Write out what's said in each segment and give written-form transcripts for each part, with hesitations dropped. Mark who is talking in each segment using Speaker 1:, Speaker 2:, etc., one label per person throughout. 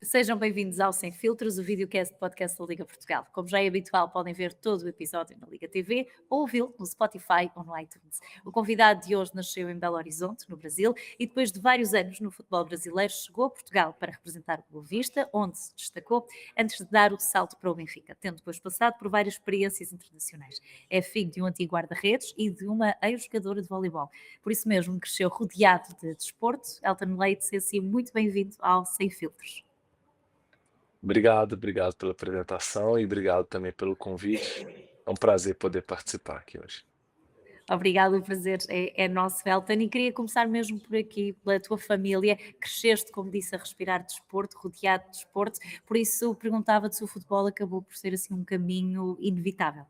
Speaker 1: Sejam bem-vindos ao Sem Filtros, o videocast podcast da Liga Portugal. Como já é habitual, podem ver todo o episódio na Liga TV ou ouvi-lo no Spotify ou no iTunes. O convidado de hoje nasceu em Belo Horizonte, no Brasil, e depois de vários anos no futebol brasileiro, chegou a Portugal para representar o Boa Vista, onde se destacou antes de dar o salto para o Benfica, tendo depois passado por várias experiências internacionais. É filho de um antigo guarda-redes e de uma ex-jogadora de voleibol. Por isso mesmo, cresceu rodeado de desporto. Elton Leite, seja assim muito bem-vindo ao Sem Filtros.
Speaker 2: Obrigado pela apresentação e obrigado também pelo convite. É um prazer poder participar aqui hoje.
Speaker 1: Obrigada, o prazer é nosso, Elton. E queria começar mesmo por aqui, pela tua família. Cresceste, como disse, a respirar desporto, rodeado de desporto. Por isso, perguntava-te se o futebol acabou por ser assim um caminho inevitável.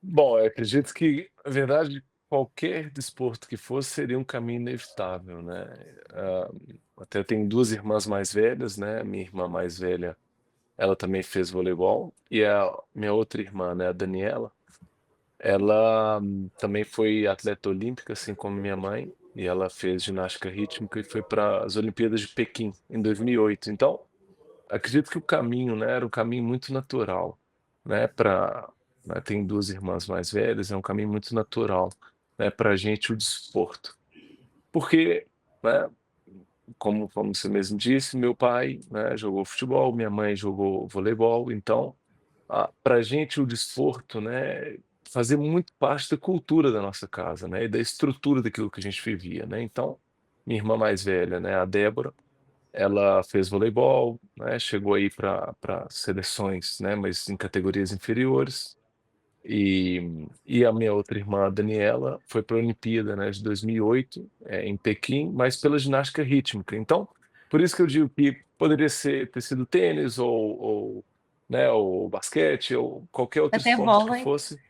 Speaker 2: Bom, eu acredito que, na verdade, qualquer desporto que fosse seria um caminho inevitável, né? Ah, Até eu tenho duas irmãs mais velhas, né? Minha irmã mais velha, ela também fez voleibol e a minha outra irmã, né, a Daniela, ela também foi atleta olímpica, assim como minha mãe, e ela fez ginástica rítmica e foi para as Olimpíadas de Pequim em 2008. Então, acredito que o caminho, né, era um caminho muito natural, né, tem duas irmãs mais velhas, é um caminho muito natural, né, para a gente o desporto. Porque, né, como você mesmo disse, meu pai, né, jogou futebol, minha mãe jogou voleibol, então, para a gente o desporto, né, fazia muito parte da cultura da nossa casa, né, e da estrutura daquilo que a gente vivia, né. Então, minha irmã mais velha, né, a Débora, ela fez voleibol, né, chegou aí para seleções, né, mas em categorias inferiores. E a minha outra irmã, a Daniela, foi para a Olimpíada, né, de 2008, em Pequim, mas pela ginástica rítmica. Então, por isso que eu digo que poderia ter sido tênis ou, né, ou basquete ou qualquer outro
Speaker 1: Até
Speaker 2: esporte que
Speaker 1: vôlei,
Speaker 2: fosse,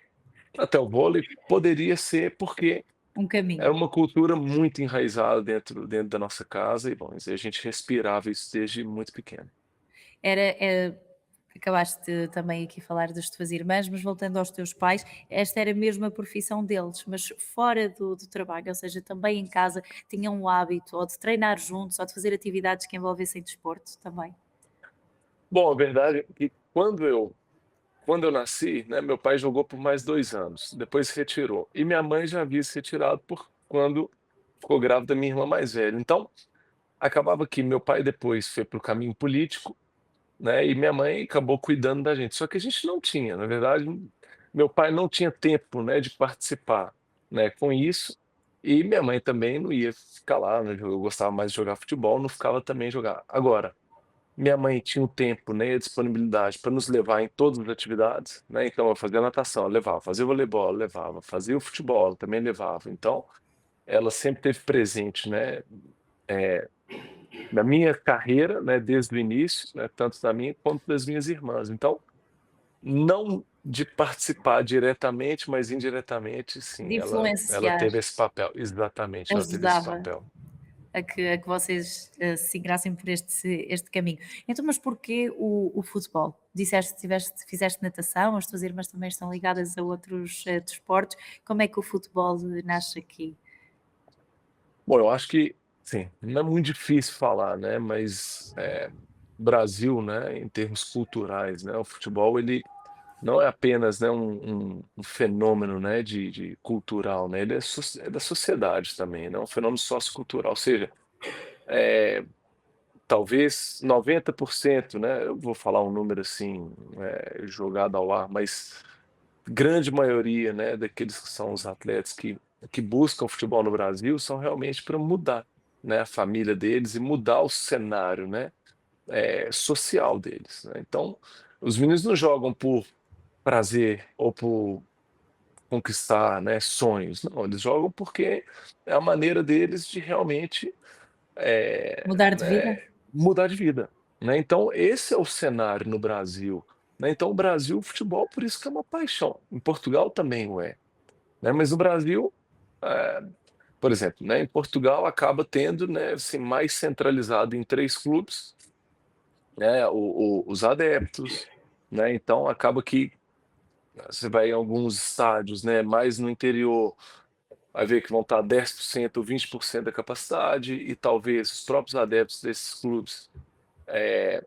Speaker 2: até o vôlei poderia ser, porque
Speaker 1: um
Speaker 2: era
Speaker 1: caminho.
Speaker 2: uma cultura muito enraizada dentro da nossa casa e, bom, a gente respirava isso desde muito pequeno.
Speaker 1: Acabaste também aqui a falar das tuas irmãs, mas voltando aos teus pais, esta era mesmo a profissão deles, mas fora do trabalho, ou seja, também em casa, tinham o hábito ou de treinar juntos ou de fazer atividades que envolvessem desporto também.
Speaker 2: Bom, a verdade é que quando eu nasci, né, meu pai jogou por mais 2 anos, depois se retirou. E minha mãe já havia se retirado por quando ficou grávida da minha irmã mais velha. Então, acabava que meu pai depois foi para o caminho político, né, e minha mãe acabou cuidando da gente. Só que a gente não tinha, na verdade, meu pai não tinha tempo, né, de participar, né, com isso, e minha mãe também não ia ficar lá, né, eu gostava mais de jogar futebol, não ficava também jogar. Agora, minha mãe tinha o tempo, né, e a disponibilidade para nos levar em todas as atividades, né, então eu fazia natação, ela levava, fazia voleibol, ela levava, fazia o futebol, ela também levava. Então, ela sempre esteve presente, né, eh, na minha carreira, né, desde o início, né, tanto da minha quanto das minhas irmãs. Então, não de participar diretamente, mas indiretamente sim,
Speaker 1: De
Speaker 2: ela
Speaker 1: influenciar,
Speaker 2: teve esse papel. Exatamente, ela teve esse
Speaker 1: ajudava
Speaker 2: papel.
Speaker 1: a que vocês se ingrassem por este caminho. Então, mas porquê o futebol? Disseste que fizeste natação, as tuas irmãs também estão ligadas a outros desportos. Como é que o futebol nasce aqui?
Speaker 2: Bom, eu acho que, sim, não é muito difícil falar, né, mas, Brasil, né, em termos culturais, né, o futebol ele não é apenas, né, um fenômeno, né, de cultural, né, ele é da sociedade também, né, um fenômeno sociocultural, ou seja, eh, talvez 90%, né, eu vou falar um número assim, jogado ao ar, mas grande maioria, né, daqueles que são os atletas que buscam futebol no Brasil são realmente para mudar, né, a família deles e mudar o cenário, né, social deles, né. Então, os meninos não jogam por prazer ou por conquistar, né, sonhos, não, eles jogam porque é a maneira deles de realmente,
Speaker 1: Mudar de vida?
Speaker 2: né, mudar de vida, né. Então esse é o cenário no Brasil, né. Então o Brasil, o futebol, por isso que é uma paixão. Em Portugal também o é, né, mas no Brasil, eh, por exemplo, né, em Portugal acaba tendo, né, assim, mais centralizado em 3 clubes, né, os adeptos, né, então acaba que você vai em alguns estádios, né, mais no interior, vai ver que vão estar 10% ou 20% da capacidade e talvez os próprios adeptos desses clubes,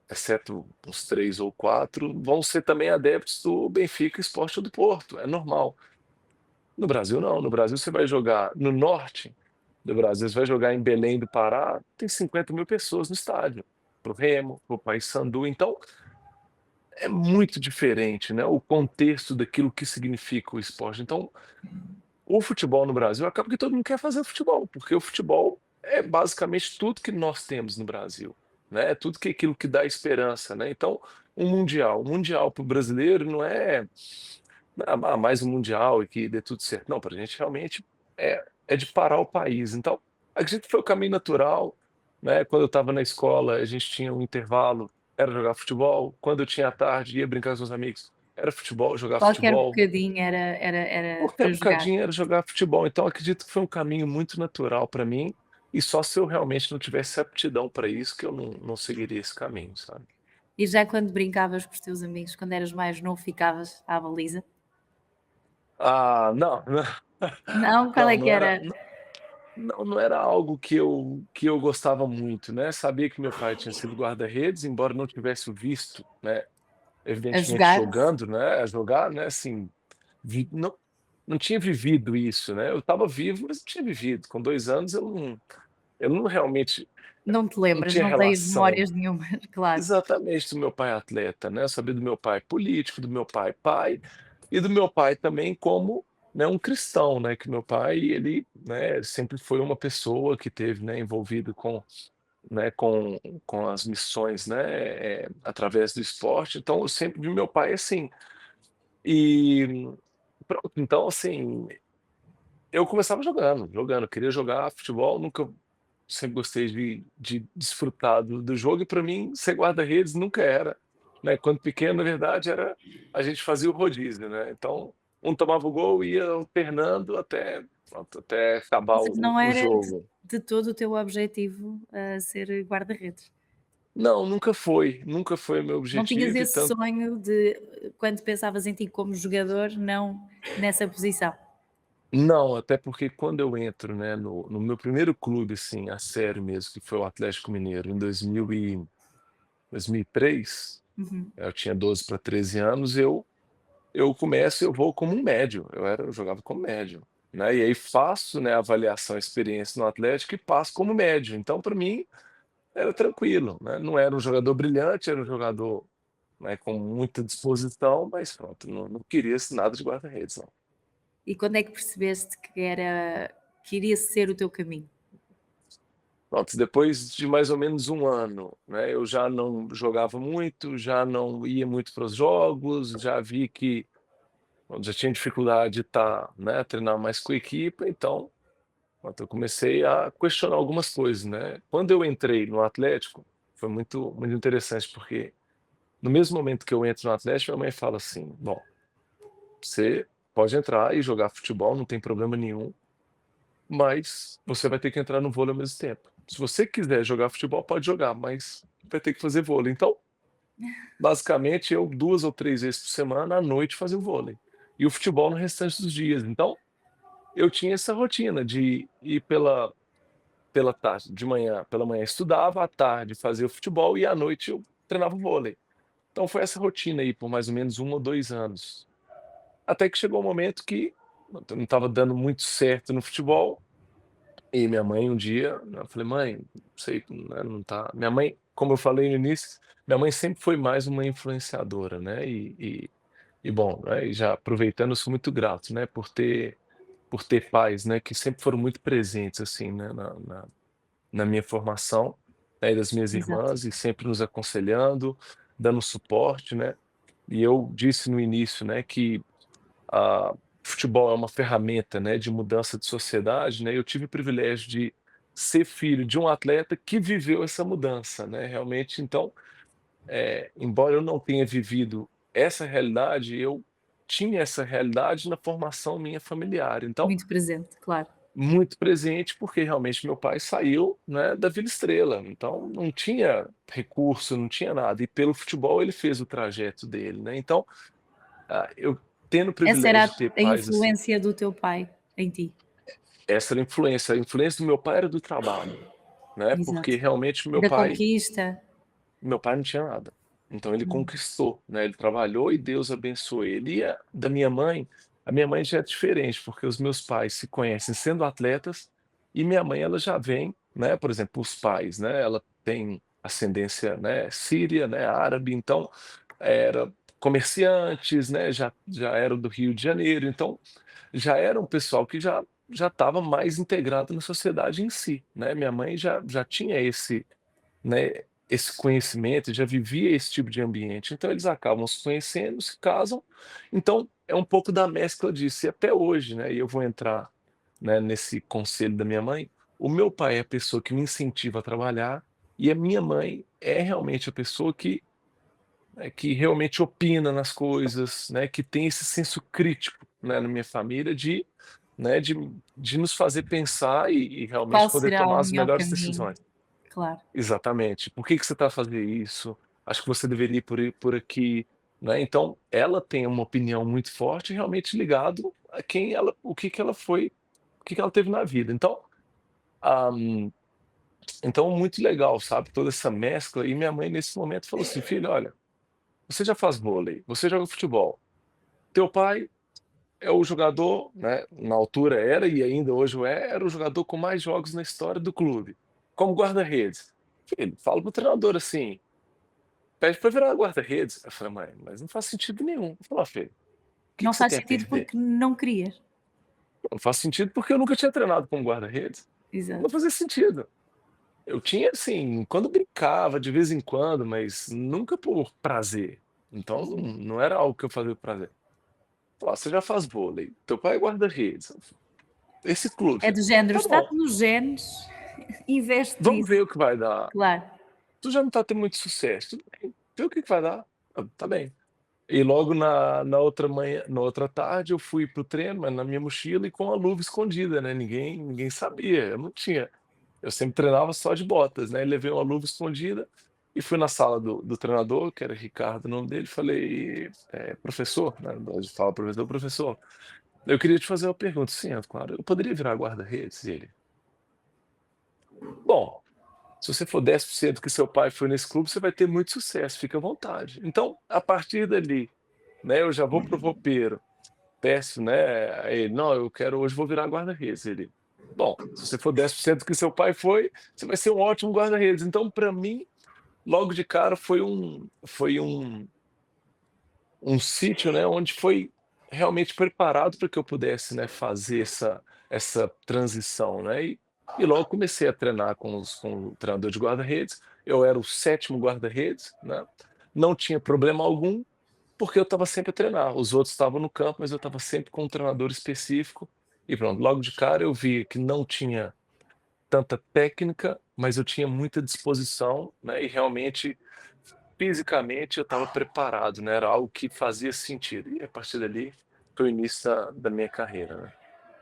Speaker 2: exceto uns 3 ou 4, vão ser também adeptos do Benfica, Sport ou do Porto, é normal. No Brasil não, no Brasil você vai jogar no norte do Brasil, você vai jogar em Belém do Pará, tem 50.000 pessoas no estádio, para o Remo, para o Paysandu, então é muito diferente, né, o contexto daquilo que significa o esporte. Então, o futebol no Brasil acaba que todo mundo quer fazer futebol, porque o futebol é basicamente tudo que nós temos no Brasil, né, é tudo que aquilo que dá esperança, né. Então, um mundial para o brasileiro não é, mais um mundial e que dê tudo certo. Não, para a gente realmente é de parar o país. Então, acredito que foi o caminho natural, né, quando eu estava na escola, a gente tinha um intervalo, era jogar futebol, quando eu tinha a tarde, ia brincar com os meus amigos, era futebol, jogar
Speaker 1: Qualquer
Speaker 2: futebol.
Speaker 1: bocadinho era
Speaker 2: Qualquer
Speaker 1: para jogar.
Speaker 2: bocadinho era jogar futebol, então acredito que foi um caminho muito natural para mim, e só se eu realmente não tivesse aptidão para isso que eu não seguiria esse caminho, sabe.
Speaker 1: E já quando brincavas com os teus amigos, quando eras mais novo, ficavas à baliza?
Speaker 2: Ah, não,
Speaker 1: Não? Qual
Speaker 2: não,
Speaker 1: é que
Speaker 2: não era
Speaker 1: era?
Speaker 2: não era algo que eu gostava muito, né, sabia que meu pai tinha sido guarda-redes, embora não tivesse o visto, né,
Speaker 1: A
Speaker 2: evidentemente
Speaker 1: jogar?
Speaker 2: jogando, né, a jogar, né, assim, não tinha vivido isso, né, eu estava vivo, mas não tinha vivido. Com 2 anos eu não realmente
Speaker 1: Não te
Speaker 2: não
Speaker 1: lembras,
Speaker 2: tinha
Speaker 1: não tens
Speaker 2: relação.
Speaker 1: memórias nenhumas, claro.
Speaker 2: Exatamente, do meu pai atleta, né, eu sabia do meu pai político, do meu pai pai, e do meu pai também como, né, um cristão, né, que meu pai ele, né, sempre foi uma pessoa que teve, né, envolvido com, né, com as missões, né, através do esporte, então eu sempre vi meu pai assim. E pronto, então assim, eu começava jogando, queria jogar futebol, nunca sempre gostei de desfrutar do jogo e para mim ser guarda-redes nunca era, né, quando pequeno na verdade era a gente fazia o rodízio, né, então um tomava o gol e ia alternando até pronto, até
Speaker 1: Ou
Speaker 2: acabar
Speaker 1: seja,
Speaker 2: o
Speaker 1: não
Speaker 2: o
Speaker 1: era
Speaker 2: jogo.
Speaker 1: de todo o teu objetivo, ser guarda-redes?
Speaker 2: Não, nunca foi o meu
Speaker 1: Não tinhas
Speaker 2: objetivo e
Speaker 1: esse
Speaker 2: tanto
Speaker 1: sonho de quando pensavas em ti como jogador, não nessa posição?
Speaker 2: não, até porque quando eu entro, né, no meu primeiro clube, assim, a sério mesmo, que foi o Atlético Mineiro em 2003,
Speaker 1: Uhum.
Speaker 2: eu tinha 12 para 13 anos, eu vou como um médio, eu jogava como médio, né, e aí faço, né, a avaliação, a experiência no Atlético e passo como médio, então para mim era tranquilo, né, não era um jogador brilhante, era um jogador, né, com muita disposição, mas pronto, não queria nada de guarda-redes não.
Speaker 1: E quando é que percebeste que iria ser o teu caminho?
Speaker 2: Pronto, depois de mais ou menos um ano, né, eu já não jogava muito, já não ia muito para os jogos, já vi que já tinha dificuldade de estar, né, treinar mais com a equipe, então, pronto, eu comecei a questionar algumas coisas, né. Quando eu entrei no Atlético, foi muito interessante, porque no mesmo momento que eu entro no Atlético, minha mãe fala assim: "Bom, você pode entrar e jogar futebol, não tem problema nenhum, mas você vai ter que entrar no vôlei ao mesmo tempo. Se você quiser jogar futebol, pode jogar, mas vai ter que fazer vôlei". Então, basicamente, eu 2 ou 3 vezes por semana, à noite, fazia o vôlei. E o futebol no restante dos dias. Então, eu tinha essa rotina de ir pela tarde, de manhã pela manhã estudava, à tarde fazia o futebol e à noite eu treinava o vôlei. Então foi essa rotina aí por mais ou menos 1 ou 2 anos. Até que chegou um momento que não estava dando muito certo no futebol. E minha mãe um dia, né, eu falei: "Mãe, não sei, né, não tá". Minha mãe, como eu falei no início, minha mãe sempre foi mais uma influenciadora, né, e bom, né, e já aproveitando, eu sou muito grato, né, por ter pais, né, que sempre foram muito presentes, assim, né, na minha formação, né, e das minhas
Speaker 1: Exato.
Speaker 2: irmãs, e sempre nos aconselhando, dando suporte, né. E eu disse no início, né, que a futebol é uma ferramenta, né, de mudança de sociedade, né, eu tive o privilégio de ser filho de um atleta que viveu essa mudança, né, realmente, então, embora eu não tenha vivido essa realidade, eu tinha essa realidade na formação minha familiar, então
Speaker 1: Muito presente, claro.
Speaker 2: muito presente, porque realmente meu pai saiu, né, da Vila Estrela, então não tinha recurso, não tinha nada, e pelo futebol ele fez o trajeto dele, né, então, eu tendo o
Speaker 1: Essa
Speaker 2: privilégio
Speaker 1: era
Speaker 2: de ter
Speaker 1: a
Speaker 2: pais assim,
Speaker 1: influência do teu pai em ti.
Speaker 2: essa era a influência do meu pai era do trabalho, né, porque
Speaker 1: Exato.
Speaker 2: realmente
Speaker 1: E da conquista.
Speaker 2: meu pai não tinha nada, então ele
Speaker 1: Hum.
Speaker 2: conquistou, né, ele trabalhou e Deus abençoou ele. E da minha mãe, a minha mãe já é diferente, porque os meus pais se conhecem sendo atletas, e minha mãe ela já vem, né, por exemplo, os pais, né, ela tem ascendência, né, síria, né, árabe, então era comerciantes, né, já eram do Rio de Janeiro, então já era um pessoal que já estava mais integrado na sociedade em si, né. Minha mãe já tinha esse, né, esse conhecimento, já vivia esse tipo de ambiente, então eles acabam se conhecendo, se casam, então é um pouco da mescla disso. E até hoje, né, e eu vou entrar, né, nesse conselho da minha mãe, o meu pai é a pessoa que me incentiva a trabalhar, e a minha mãe é realmente a pessoa que realmente opina nas coisas, né, que tem esse senso crítico, né, na minha família de, né, de nos fazer pensar e
Speaker 1: Qual
Speaker 2: realmente poder
Speaker 1: será o
Speaker 2: tomar as
Speaker 1: melhor
Speaker 2: melhores
Speaker 1: caminho?
Speaker 2: decisões.
Speaker 1: Claro.
Speaker 2: Exatamente. "Por que que você está fazendo isso? Acho que você deveria ir por aqui", né. Então, ela tem uma opinião muito forte, realmente ligado a quem ela o que que ela teve na vida. Então, ah, então muito legal, sabe, toda essa mescla. E minha mãe nesse momento falou assim: "Filho, olha, você já faz vôlei, você joga futebol, teu pai é o jogador, né, na altura era e ainda hoje o é, era o jogador com mais jogos na história do clube, como guarda-redes. Filho, fala pro treinador assim, pede pra virar guarda-redes". Eu falei: "Mãe, mas não faz sentido nenhum". Eu falei: "Ó filho, o que
Speaker 1: Não
Speaker 2: que você
Speaker 1: faz
Speaker 2: tem a
Speaker 1: sentido
Speaker 2: perder?".
Speaker 1: porque não querias.
Speaker 2: "Não faz sentido porque eu nunca tinha treinado como guarda-redes, não
Speaker 1: Exato.
Speaker 2: fazia sentido". Eu tinha assim, quando brincava de vez em quando, mas nunca por prazer. Então não era algo que eu fazia por prazer. Falou: "Ó, você já faz vôlei, teu pai é guarda-redes, esse clube,
Speaker 1: É
Speaker 2: filho,
Speaker 1: do género,
Speaker 2: tá
Speaker 1: está
Speaker 2: bom,
Speaker 1: nos genes, investe
Speaker 2: vamos
Speaker 1: nisso.
Speaker 2: ver o que vai dar.
Speaker 1: Claro.
Speaker 2: Tu já não tá tendo muito sucesso, tudo bem, vê o que que vai dar". Tá bem". E logo na outra manhã, na outra tarde, eu fui para o treino, mas na minha mochila e com a luva escondida, né, ninguém sabia, eu não tinha. Eu sempre treinava só de botas, né, e levei uma luva escondida e fui na sala do treinador, que era Ricardo o nome dele, falei: "Professor", né, hoje fala professor, "Professor, eu queria te fazer uma pergunta". "Sim, é claro, eu poderia virar guarda-redes?". E ele: "Bom, se você for 10% que seu pai foi nesse clube, você vai ter muito sucesso, fica à vontade". Então, a partir dali, né, eu já vou para o roupeiro, peço, né, a ele: "Não, eu quero hoje vou virar guarda-redes". Ele: "Bom, se você for 10% que seu pai foi, você vai ser um ótimo guarda-redes". Então, para mim, logo de cara foi um sítio, né, onde foi realmente preparado para que eu pudesse, né, fazer essa transição, né. E logo comecei a treinar com o treinador de guarda-redes, eu era o sétimo guarda-redes, né, não tinha problema algum, porque eu estava sempre a treinar, os outros estavam no campo, mas eu estava sempre com um treinador específico, e pronto, logo de cara eu vi que não tinha tanta técnica, mas eu tinha muita disposição, né, e realmente fisicamente eu estava preparado, né, era algo que fazia sentido. E a partir dali foi o início da minha carreira, né.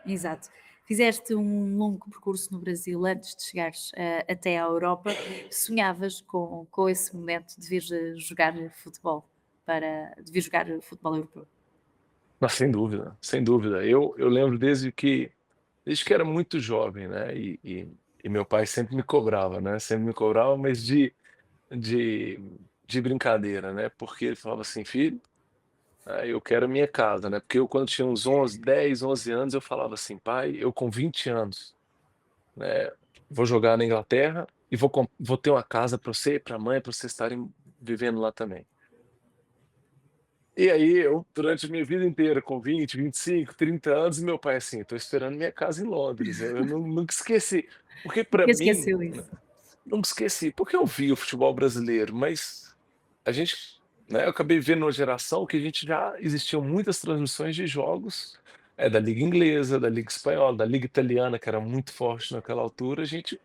Speaker 1: Exato. Fizeste um longo percurso no Brasil antes de chegares, até à Europa. Sonhavas com esse momento de vires jogar futebol de vir jogar futebol europeu?
Speaker 2: Mas sem dúvida, sem dúvida. Eu lembro desde que era muito jovem, né, e meu pai sempre me cobrava, né, sempre me cobrava, mas de de brincadeira, né, porque ele falava assim: "Filho, eu quero a minha casa", né, porque eu quando tinha uns 11, 10, 11 anos eu falava assim: "Pai, eu com 20 anos, né, vou jogar na Inglaterra e vou ter uma casa para você e pra mãe, para vocês estarem vivendo lá também". E aí eu, durante a minha vida inteira, com 20, 25, 30 anos, meu pai assim: "Estou esperando minha casa em Londres". Eu nunca esqueci, porque para
Speaker 1: Nunca
Speaker 2: mim
Speaker 1: esqueceu isso.
Speaker 2: nunca esqueci, porque eu vi o futebol brasileiro, mas a gente, né, eu acabei vendo uma geração que a gente já existiam muitas transmissões de jogos, da liga inglesa, da liga espanhola, da liga italiana, que era muito forte naquela altura, a gente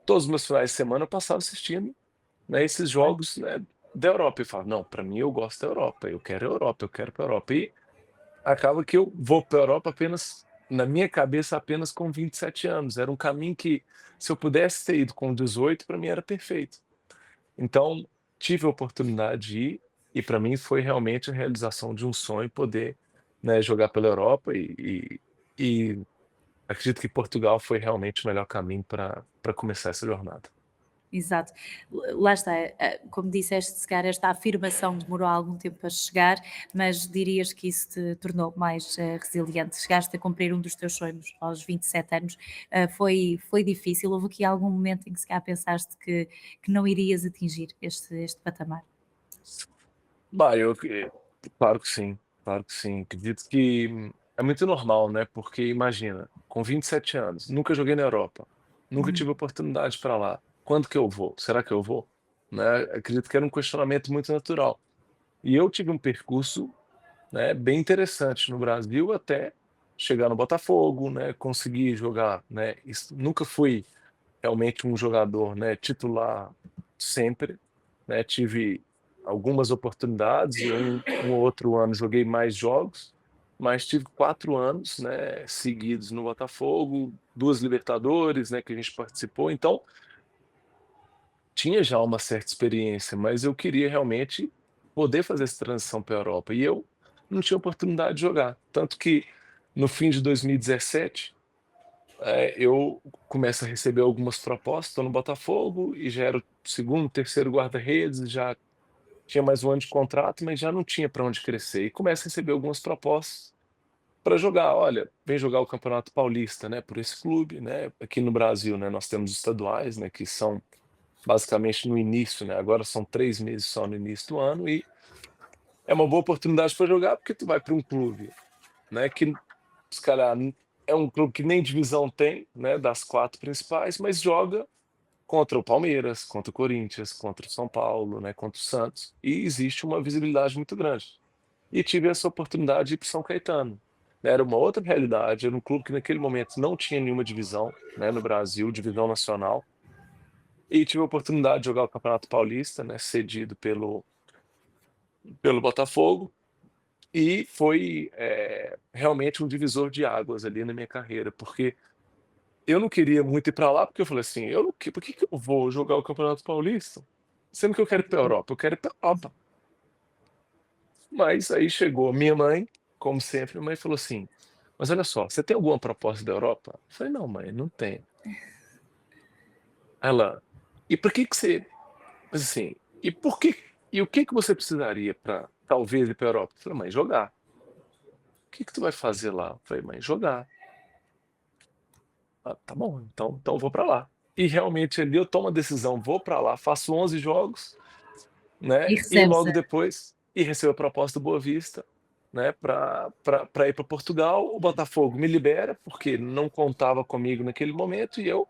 Speaker 2: todos os meus finais de semana eu passava assistindo, né, esses
Speaker 1: Claro.
Speaker 2: jogos, né, da Europa. E falava: "Não, para mim eu gosto da Europa, eu quero a Europa, eu quero para a Europa". E acaba que eu vou para a Europa apenas na minha cabeça apenas com 27 anos. Era um caminho que, se eu pudesse ter ido com 18, para mim era perfeito. Então, tive a oportunidade de ir, e para mim foi realmente a realização de um sonho poder, né, jogar pela Europa e acredito que Portugal foi realmente o melhor caminho para começar essa jornada.
Speaker 1: Exato. Lá está, como disseste, se calhar esta afirmação demorou algum tempo a chegar, mas dirias que isso te tornou mais resiliente. Chegaste a cumprir um dos teus sonhos aos 27 anos. Foi difícil? Houve aqui algum momento em que se calhar pensaste que não irias atingir este patamar?
Speaker 2: Bah, claro que sim, claro que sim. Acredito que é muito normal, né? Porque imagina, com 27 anos, nunca joguei na Europa, nunca
Speaker 1: Uhum.
Speaker 2: tive oportunidade para lá. Quando que eu vou? Será que eu vou? Né? Acredito que era um questionamento muito natural. E eu tive um percurso, né, bem interessante no Brasil até chegar no Botafogo, né? Conseguir jogar, né? Nunca fui realmente um jogador, né, titular sempre, né, tive algumas oportunidades e um ou outro ano joguei mais jogos, mas tive 4 anos, né, seguidos no Botafogo, 2 Libertadores, né, que a gente participou, então tinha já uma certa experiência, mas eu queria realmente poder fazer essa transição para a Europa e eu não tinha oportunidade de jogar, tanto que no fim de 2017 eu começo a receber algumas propostas, estou no Botafogo e já era o segundo, terceiro guarda-redes, já tinha mais um ano de contrato, mas já não tinha para onde crescer. E começo a receber algumas propostas para jogar. Olha, vem jogar o Campeonato Paulista, né, por esse clube, né? Aqui no Brasil, né, nós temos os estaduais, né, que são basicamente no início, né? Agora são 3 meses só no início do ano e é uma boa oportunidade para jogar porque tu vai para um clube, né, que se calhar é um clube que nem divisão tem, né, das 4 principais, mas joga contra o Palmeiras, contra o Corinthians, contra o São Paulo, né, contra o Santos, e existe uma visibilidade muito grande. E tive essa oportunidade de ir para o São Caetano, né, era uma outra realidade, era um clube que naquele momento não tinha nenhuma divisão, né, no Brasil, divisão nacional, e tive a oportunidade de jogar o Campeonato Paulista, né, cedido pelo Botafogo, e foi, realmente um divisor de águas ali na minha carreira, porque eu não queria muito ir pra lá, porque eu falei assim: "Eu não que por que que eu vou jogar o Campeonato Paulista, sendo que eu quero ir pra Europa? Eu quero ir pra Europa". Mas aí chegou minha mãe, como sempre, minha mãe falou assim: "Mas olha só, você tem alguma proposta da Europa?" Eu falei: "Não, mãe, não tenho". Ela: "E por que que você mas assim, e o que que você precisaria pra talvez ir pra Europa?" Eu falei: "Mãe, jogar". "O que que tu vai fazer lá?" Eu falei: "Mãe, jogar". "Ah, tá bom, então eu vou pra lá". E realmente ali eu tomo a decisão, vou pra lá, faço 11 jogos,
Speaker 1: E
Speaker 2: né, e
Speaker 1: recebes
Speaker 2: logo depois recebo a proposta do Boa Vista, né, para ir para Portugal. O Botafogo me libera, porque não contava comigo naquele momento, e eu,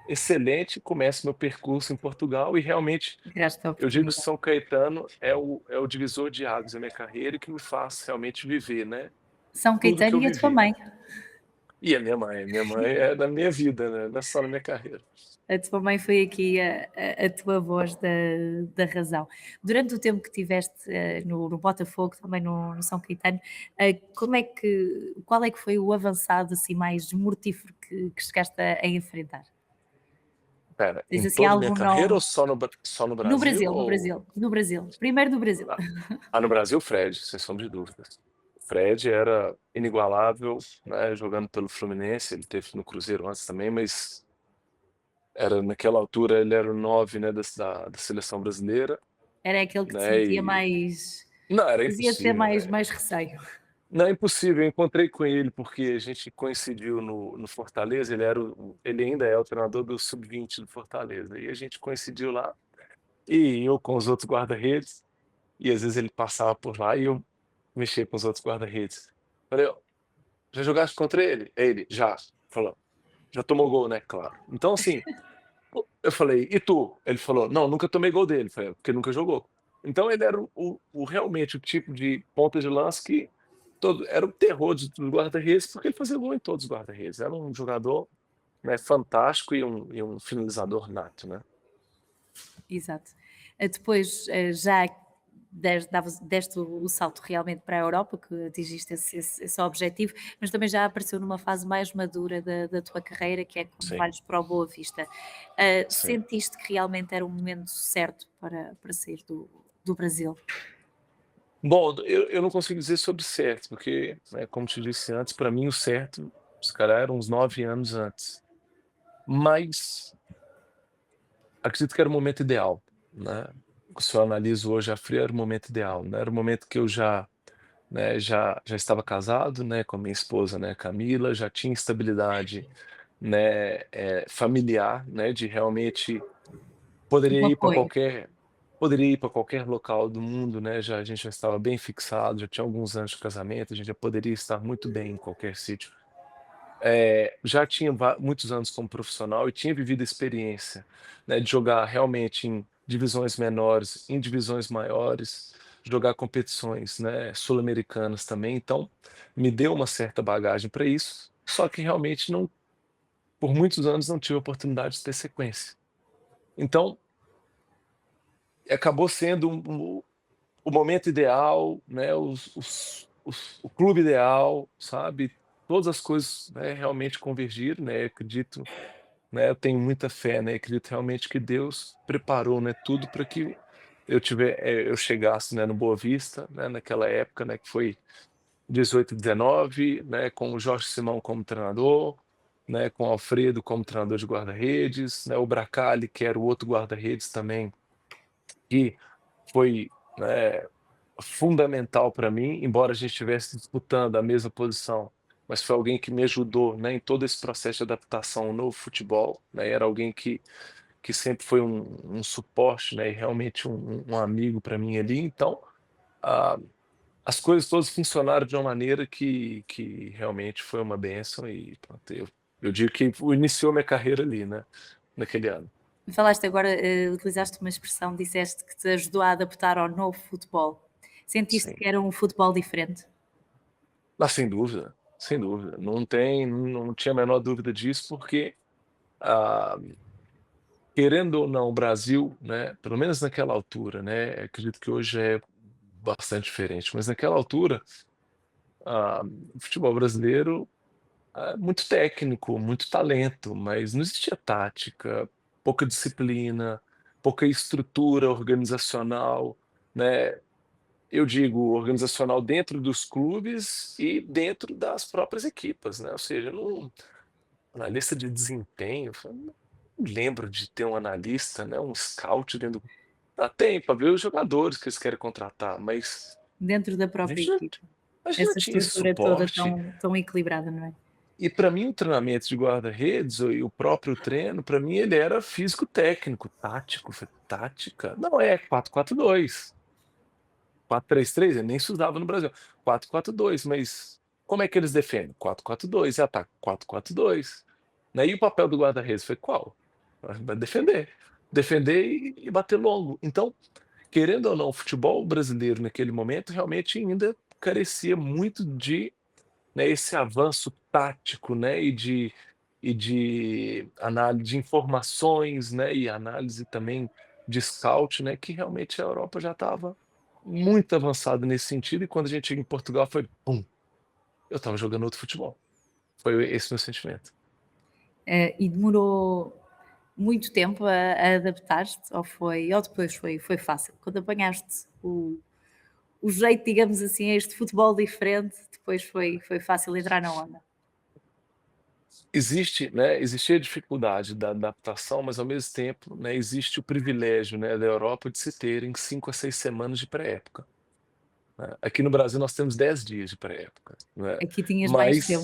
Speaker 2: excelente, começo meu percurso em Portugal e realmente
Speaker 1: a
Speaker 2: eu digo
Speaker 1: oportunidade.
Speaker 2: São Caetano é o divisor de águas da minha carreira e que me faz realmente viver, né,
Speaker 1: São
Speaker 2: tudo que
Speaker 1: Caetano
Speaker 2: eu
Speaker 1: e a tua
Speaker 2: vivi.
Speaker 1: mãe.
Speaker 2: E a minha mãe é da minha vida, né, não é só na minha carreira.
Speaker 1: A tua mãe foi aqui a tua voz da razão. Durante o tempo que tiveste no Botafogo, também no São Caetano, qual é que foi o avançado assim mais mortífero que chegaste a enfrentar?
Speaker 2: Espera,
Speaker 1: Tens
Speaker 2: em
Speaker 1: assim
Speaker 2: toda a minha
Speaker 1: algo
Speaker 2: carreira ou
Speaker 1: não.
Speaker 2: só no
Speaker 1: No
Speaker 2: Brasil
Speaker 1: Brasil, no
Speaker 2: ou
Speaker 1: Brasil, no Brasil. Primeiro do Brasil.
Speaker 2: ah, no Brasil, Fred, sem sombra de dúvidas. Fred era inigualável, né, jogando pelo Fluminense, ele teve no Cruzeiro antes também, mas era naquela altura ele era o 9, né, da seleção brasileira,
Speaker 1: Era aquele que te
Speaker 2: né,
Speaker 1: sentia
Speaker 2: e
Speaker 1: mais.
Speaker 2: não, era
Speaker 1: Fazia ter
Speaker 2: impossível,
Speaker 1: mais receio.
Speaker 2: não, é impossível, eu encontrei com ele porque a gente coincidiu no Fortaleza, ele ainda é o treinador do sub-20 do Fortaleza, e a gente coincidiu lá, e eu com os outros guarda-redes, e às vezes ele passava por lá e eu mexia com os outros guarda-redes. Falei: "Ó, já jogaste contra ele?" Ele: "Já". Falou: "Já tomou gol, né?" "Claro". Então assim, eu falei: "E tu?" Ele falou: "Não, nunca tomei gol dele". Falei: "Porque nunca jogou". Então ele era realmente o tipo de ponta de lança que era o terror dos guarda-redes, porque ele fazia gol em todos os guarda-redes. Era um jogador, né, fantástico e um finalizador nato, né.
Speaker 1: Exato. Depois, já deste o salto realmente para a Europa, que atingiste esse objetivo, mas também já apareceu numa fase mais madura da tua carreira, que é quando
Speaker 2: Sim,
Speaker 1: vais para o Boa Vista.
Speaker 2: sim.
Speaker 1: Sentiste que realmente era o momento certo para sair do Brasil?
Speaker 2: Bom, eu não consigo dizer sobre certo, porque, né, como te disse antes, para mim o certo, se calhar, era uns 9 anos antes. Mas acredito que era o momento ideal, né. Se eu analiso hoje a frio, era o momento ideal, né, era o momento que eu já, né, já estava casado, né, com a minha esposa, né, Camila, já tinha estabilidade, né, familiar, né, de realmente
Speaker 1: Um
Speaker 2: poderia ir para
Speaker 1: apoio.
Speaker 2: qualquer poderia ir para qualquer local do mundo, né, a gente já estava bem fixado, já tinha alguns anos de casamento, a gente já poderia estar muito bem em qualquer sítio. Já tinha muitos anos como profissional e tinha vivido a experiência, né, de jogar realmente em divisões menores, em divisões maiores, jogar competições, né, sul-americanas também, então me deu uma certa bagagem para isso, só que realmente não, por muitos anos não tive a oportunidade de ter sequência. Então, acabou sendo o momento ideal, né, o clube ideal, sabe, todas as coisas, né, realmente convergiram, né, acredito, né, eu tenho muita fé, né, acredito realmente que Deus preparou, né, tudo para que eu chegasse, né, no Boa Vista, né, naquela época, né, que foi 18, 19, né, com o Jorge Simão como treinador, né, com o Alfredo como treinador de guarda-redes, né, o Bracali, que era o outro guarda-redes também, que foi, né, fundamental para mim, embora a gente estivesse disputando a mesma posição, mas foi alguém que me ajudou, né, em todo esse processo de adaptação no futebol, né, era alguém que sempre foi um suporte, né, e realmente um amigo para mim ali, então, ah, as coisas todas funcionaram de uma maneira que realmente foi uma bênção e pronto, eu digo que iniciou minha carreira ali, né, naquele ano.
Speaker 1: Falaste agora, utilizaste uma expressão, disseste que te ajudou a adaptar ao novo futebol. Sentiste
Speaker 2: Sim.
Speaker 1: que era um futebol diferente?
Speaker 2: Ah, sem dúvida, não tinha a menor dúvida disso, porque, ah, querendo ou não, o Brasil, né, pelo menos naquela altura, né, acredito que hoje é bastante diferente, mas naquela altura, o futebol brasileiro, muito técnico, muito talento, mas não existia tática, pouca disciplina, pouca estrutura organizacional, né. Eu digo organizacional dentro dos clubes e dentro das próprias equipas, né, ou seja, não analista de desempenho, eu não lembro de ter um analista, né, um scout dentro do tem para ver os jogadores que eles querem contratar, mas
Speaker 1: Dentro da
Speaker 2: a
Speaker 1: própria
Speaker 2: gente não
Speaker 1: equipa.
Speaker 2: a gente não
Speaker 1: Essa
Speaker 2: tinha esse
Speaker 1: estrutura toda
Speaker 2: suporte.
Speaker 1: tão equilibrada, não é?
Speaker 2: E para mim o treinamento de guarda-redes e o próprio treino, para mim ele era físico-técnico, tático, falei: "Tática? Não, é 4-4-2, 4-3-3, nem se usava no Brasil, 4-4-2, mas como é que eles defendem? 4-4-2, e ataque 4-4-2. Né, e o papel do guarda-redes foi qual? Vai defender. Defender e bater longo. Então, querendo ou não, o futebol brasileiro naquele momento realmente ainda carecia muito de, né, esse avanço tático, né, e de análise de informações, né, e análise também de scout, né, que realmente a Europa já estava muito avançada nesse sentido, e quando a gente chega em Portugal foi pum, eu estava jogando outro futebol. Foi esse meu sentimento.
Speaker 1: E demorou muito tempo a adaptar-te ou depois foi fácil? Quando apanhaste o jeito, digamos assim, a este futebol diferente, depois foi fácil entrar na onda?
Speaker 2: Existia a dificuldade da adaptação, mas ao mesmo tempo, né, existe o privilégio, né, da Europa de se terem 5 a 6 semanas de pré-época, né. Aqui no Brasil nós temos 10 dias de pré-época, né,
Speaker 1: Aqui tinhas mais tempo.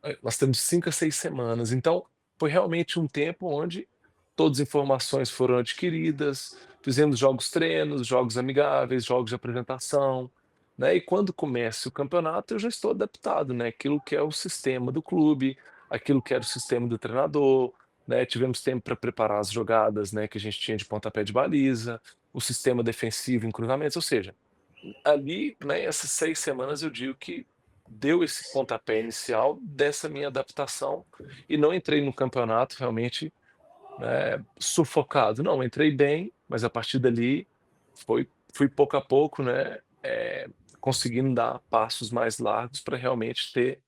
Speaker 2: mas, nós temos 5 a 6 semanas, então foi realmente um tempo onde todas as informações foram adquiridas, fizemos jogos treinos, jogos amigáveis, jogos de apresentação, né, e quando começa o campeonato eu já estou adaptado, né, aquilo que é o sistema do clube, aquilo que era o sistema do treinador, né, tivemos tempo para preparar as jogadas, né, que a gente tinha de pontapé de baliza, o sistema defensivo em cruzamentos, ou seja, ali, né, essas 6 semanas eu digo que deu esse pontapé inicial dessa minha adaptação, e não entrei no campeonato realmente, sufocado. Não, entrei bem, mas a partir dali foi fui pouco a pouco, né, conseguindo dar passos mais largos para realmente ter,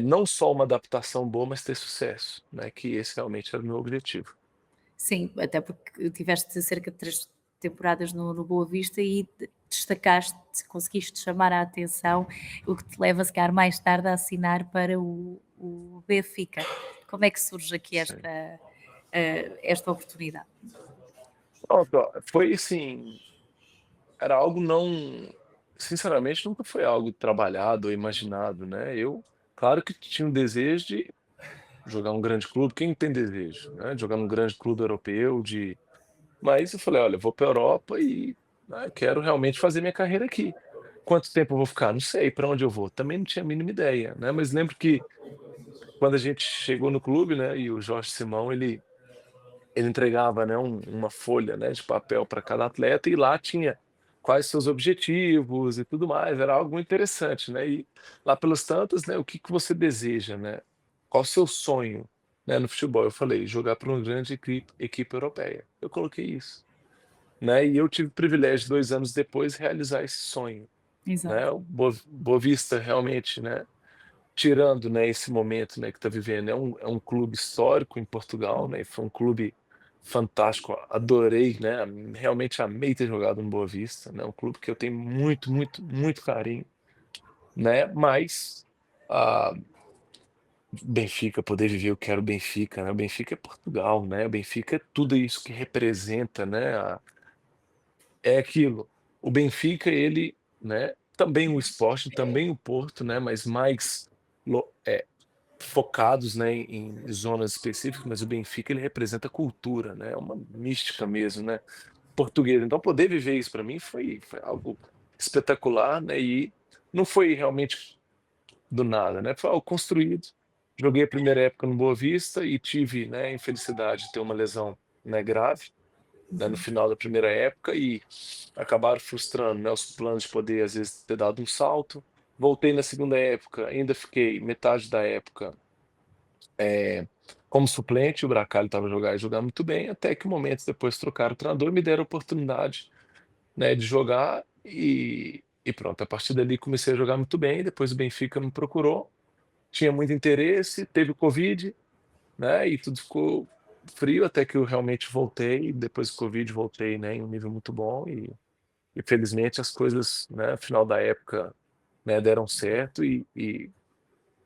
Speaker 2: não só uma adaptação boa, mas ter sucesso, né, que esse realmente era o meu objetivo.
Speaker 1: Sim, até porque tiveste cerca de 3 temporadas no Boa Vista e destacaste, conseguiste chamar a atenção, o que te leva, se calhar, mais tarde a assinar para o Benfica. Como é que surge aqui
Speaker 2: Sim.
Speaker 1: esta oportunidade?
Speaker 2: Pronto, ó, foi assim, era algo não sinceramente nunca foi algo trabalhado ou imaginado, né, eu claro que tinha um desejo de jogar um grande clube, quem tem desejo, né, de jogar num grande clube europeu, mas eu falei: "Olha, eu vou para a Europa e, né, quero realmente fazer minha carreira aqui. Quanto tempo eu vou ficar? Não sei. Para onde eu vou? Também não tinha a mínima ideia, né, mas lembro que quando a gente chegou no clube, né, e o Jorge Simão, ele entregava, né, uma folha, né, de papel para cada atleta e lá tinha quais seus objetivos e tudo mais, era algo muito interessante, né, e lá pelas tantas, né, o que que você deseja, né, qual o seu sonho, né, no futebol? Eu falei: "Jogar para uma grande equipe europeia". Eu coloquei isso, né, e eu tive o privilégio, 2 anos depois, realizar esse sonho, né,
Speaker 1: Exato.
Speaker 2: o Boa Vista realmente, né, tirando, né, esse momento, né, que está vivendo, é um clube histórico em Portugal, né, e foi um clube fantástico, adorei, né, realmente amei ter jogado no Boa Vista, né, um clube que eu tenho muito, muito, muito carinho, né, mas, ah, Benfica, poder viver, eu quero Benfica, né, o Benfica é Portugal, né, o Benfica é tudo isso que representa, né, é aquilo, o Benfica ele, né, também o esporte, também o Porto, né, mas mais lo focados, né, em zonas específicas, mas o Benfica ele representa cultura, né, é uma mística mesmo, né, portuguesa. Então poder viver isso para mim foi algo espetacular, né, e não foi realmente do nada, né, foi algo construído. Joguei a primeira época no Boa Vista e tive, né, a infelicidade de ter uma lesão, né, grave, né, no
Speaker 1: Uhum.
Speaker 2: final da primeira época e acabaram frustrando, né, os planos de poder às vezes ter dado um salto. Voltei na segunda época, ainda fiquei metade da época como suplente, o Bracalho estava jogando muito bem, até que momentos depois trocaram o treinador e me deram a oportunidade, né, de jogar e pronto, a partir dali comecei a jogar muito bem, depois o Benfica me procurou, tinha muito interesse, teve o Covid, né, e tudo ficou frio até que eu realmente voltei, depois do Covid voltei, né, em um nível muito bom e felizmente as coisas, né, final da época, né, deram certo e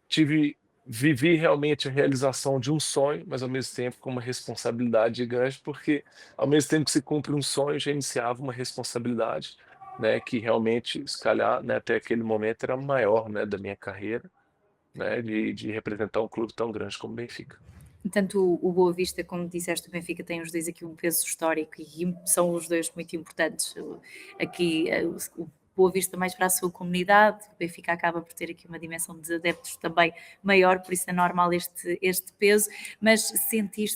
Speaker 2: Tive vivi realmente a realização de um sonho, mas ao mesmo tempo com uma responsabilidade gigante, porque ao mesmo tempo que se cumpre um sonho, já iniciava uma responsabilidade, né, que realmente, se calhar, né, até aquele momento era a maior, né, da minha carreira, né, de representar um clube tão grande como o Benfica.
Speaker 1: Tanto o Boa Vista, como disseste, o Benfica tem os dois aqui um peso histórico e são os dois muito importantes. Aqui o Boa Vista mais para a sua comunidade, o Benfica acaba por ter aqui uma dimensão de adeptos também maior, por isso é normal este peso, mas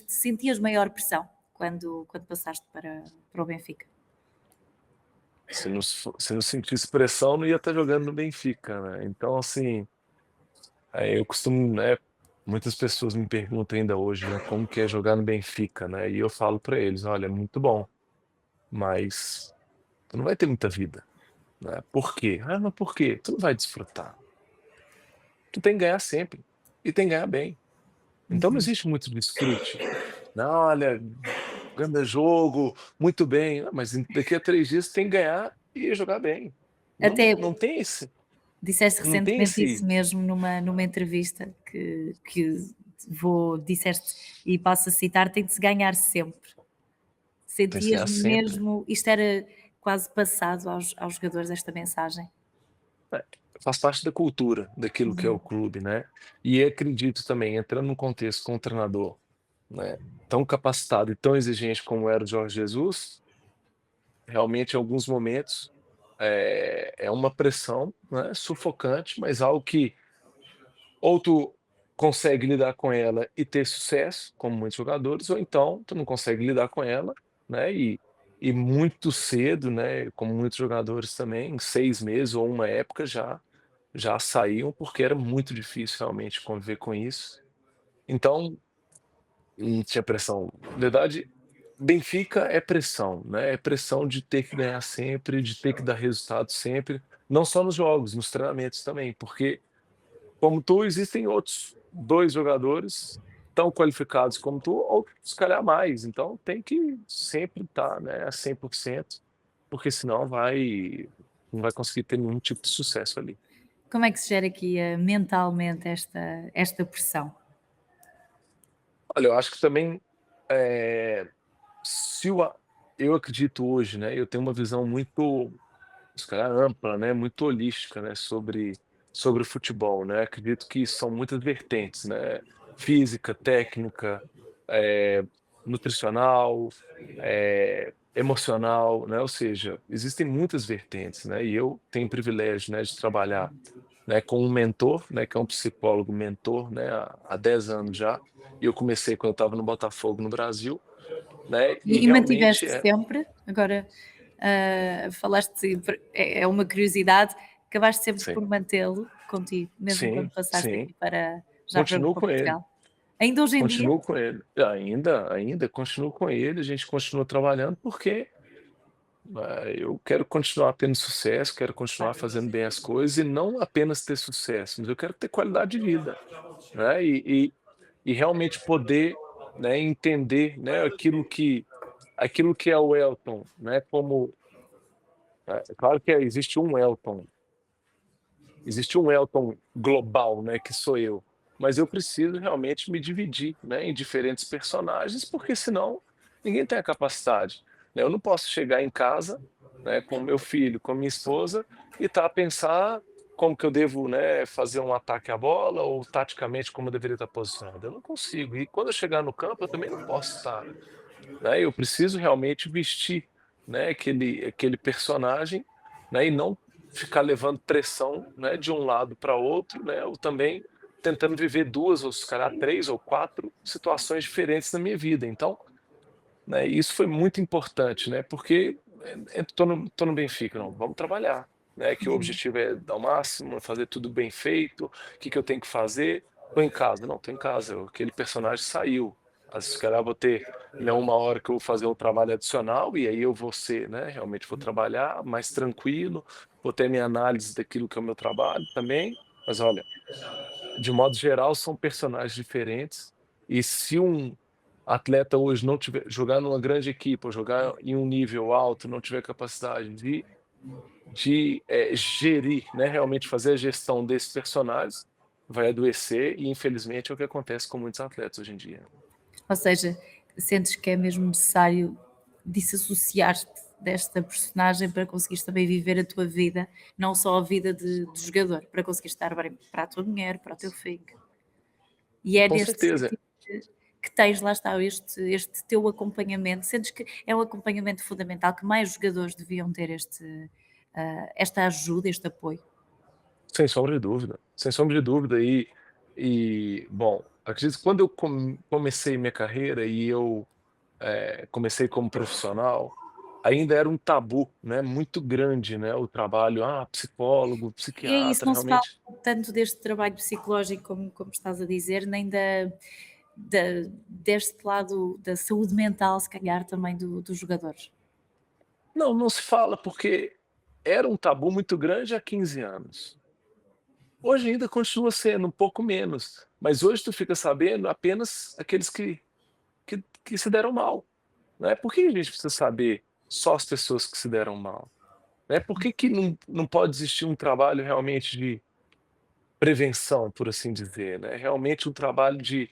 Speaker 1: sentias maior pressão quando passaste para o Benfica?
Speaker 2: Se não sentisse pressão, não ia estar jogando no Benfica, né, então assim, eu costumo, né, muitas pessoas me perguntam ainda hoje, né, como que é jogar no Benfica, né, e eu falo para eles: "Olha, é muito bom, mas tu não vai ter muita vida, né. Por quê? Ah, mas por quê? Tu não vai desfrutar. Tu tem que ganhar sempre, e tem que ganhar bem. Então não
Speaker 1: Uhum.
Speaker 2: existe muito desfrute. Não, olha, grande jogo, muito bem. Ah, mas daqui a 3 dias tu tem que ganhar e jogar bem. Não
Speaker 1: Até
Speaker 2: não tem esse
Speaker 1: disseste
Speaker 2: não tem
Speaker 1: recentemente isso
Speaker 2: esse
Speaker 1: mesmo numa entrevista que disseste, e passo a citar, tem de se ganhar sempre.
Speaker 2: tem que
Speaker 1: Sentias
Speaker 2: ganhar sempre.
Speaker 1: mesmo isto era quase passado aos jogadores esta mensagem?
Speaker 2: É, faz parte da cultura daquilo que é o
Speaker 1: Uhum.
Speaker 2: clube, né. E acredito também, entrando num contexto com um treinador, né, tão capacitado e tão exigente como era o Jorge Jesus, realmente em alguns momentos, é uma pressão, né, sufocante, mas algo que ou tu consegue lidar com ela e ter sucesso, como muitos jogadores, ou então tu não consegue lidar com ela, né, e muito cedo, né, como muitos jogadores também, em 6 meses ou uma época já saíam, porque era muito difícil realmente conviver com isso. Então, não tinha pressão. Na verdade, Benfica é pressão, né, é pressão de ter que ganhar sempre, de ter que dar resultado sempre, não só nos jogos, nos treinamentos também, porque como tu, existem outros 2 jogadores tão qualificados como tu, ou se calhar mais, então tem que sempre estar, né, a 100%, porque senão não vai conseguir ter nenhum tipo de sucesso ali.
Speaker 1: Como é que se gera aqui, mentalmente esta pressão?
Speaker 2: Olha, eu acho que também, eh, se o a eu acredito hoje, né, eu tenho uma visão muito, se calhar ampla, né, muito holística, né, sobre o futebol, né. Acredito que são muitas vertentes, né, física, técnica, eh, nutricional, emocional, né, ou seja, existem muitas vertentes, né, e eu tenho o privilégio, né, de trabalhar, né, com um mentor, né, que é um psicólogo mentor, né, há 10 anos já, e eu comecei quando eu estava no Botafogo no Brasil, né, e
Speaker 1: E
Speaker 2: realmente
Speaker 1: mantiveste sempre? Agora, falaste é uma curiosidade, acabaste sempre
Speaker 2: sim,
Speaker 1: por mantê-lo contigo, mesmo quando
Speaker 2: sim,
Speaker 1: passaste
Speaker 2: sim,
Speaker 1: aqui para já
Speaker 2: continuo
Speaker 1: para
Speaker 2: com ele.
Speaker 1: Portugal? Ainda hoje em dia?
Speaker 2: Continuo com ele. Ainda continuo com ele, a gente continua trabalhando, porque, eu quero continuar tendo sucesso, quero continuar
Speaker 1: Claro.
Speaker 2: fazendo bem as coisas e não apenas ter sucesso, mas eu quero ter qualidade de vida, né, e realmente poder, né, entender, né, aquilo que é o Elton, né, como é claro que existe um Elton global, né, que sou eu, mas eu preciso realmente me dividir, né, em diferentes personagens, porque senão ninguém tem a capacidade, né. Eu não posso chegar em casa, né, com meu filho, com minha esposa e tá a pensar como que eu devo, né, fazer um ataque à bola ou taticamente como eu deveria estar posicionado. Eu não consigo. E quando eu chegar no campo, eu também não posso estar, né, eu preciso realmente vestir, né, aquele personagem, né, e não ficar levando pressão, né, de um lado para outro, né, ou também tentando viver 2 ou se calhar 3 ou 4 situações diferentes na minha vida. Então, né, isso foi muito importante, né, porque, tô no Benfica, não, vamos trabalhar, né, que o
Speaker 1: Uhum.
Speaker 2: objetivo é dar o máximo, fazer tudo bem feito, o que que eu tenho que fazer? Tô em casa, não, tô em casa, aquele personagem saiu, se calhar vou ter, né, 1 hora que eu vou fazer um trabalho adicional e aí eu vou ser, né, realmente vou trabalhar mais tranquilo, vou ter minha análise daquilo que é o meu trabalho também, mas olha, de modo geral, são personagens diferentes, e se um atleta hoje não tiver jogar numa grande equipe ou jogar em um nível alto, não tiver capacidade de gerir, né, realmente fazer a gestão desses personagens, vai adoecer e infelizmente é o que acontece com muitos atletas hoje em dia.
Speaker 1: Ou seja, sentes que é mesmo necessário desassociar-te desta personagem para conseguires também viver a tua vida, não só a vida de jogador, para conseguires estar bem para a tua mulher, para o teu filho. E é
Speaker 2: Com
Speaker 1: neste
Speaker 2: certeza.
Speaker 1: sentido que tens, lá está, este teu acompanhamento. Sentes que é um acompanhamento fundamental, que mais jogadores deviam ter esta ajuda, este apoio?
Speaker 2: Sem sombra de dúvida, sem sombra de dúvida. Bom, acredito que quando eu comecei minha carreira e eu, comecei como profissional, ainda era um tabu, né, muito grande, né, o trabalho, psicólogo,
Speaker 1: É isso,
Speaker 2: psiquiatra,
Speaker 1: não se fala
Speaker 2: realmente
Speaker 1: tanto deste trabalho psicológico como estás a dizer, nem deste lado da saúde mental, se calhar, também dos jogadores.
Speaker 2: não se fala, porque era um tabu muito grande há 15 anos. Hoje ainda continua sendo um pouco menos, mas hoje tu fica sabendo apenas aqueles que se deram mal, né. Por que a gente precisa saber só as pessoas que se deram mal? Né, por que que não pode existir um trabalho realmente de prevenção, por assim dizer, né, realmente um trabalho de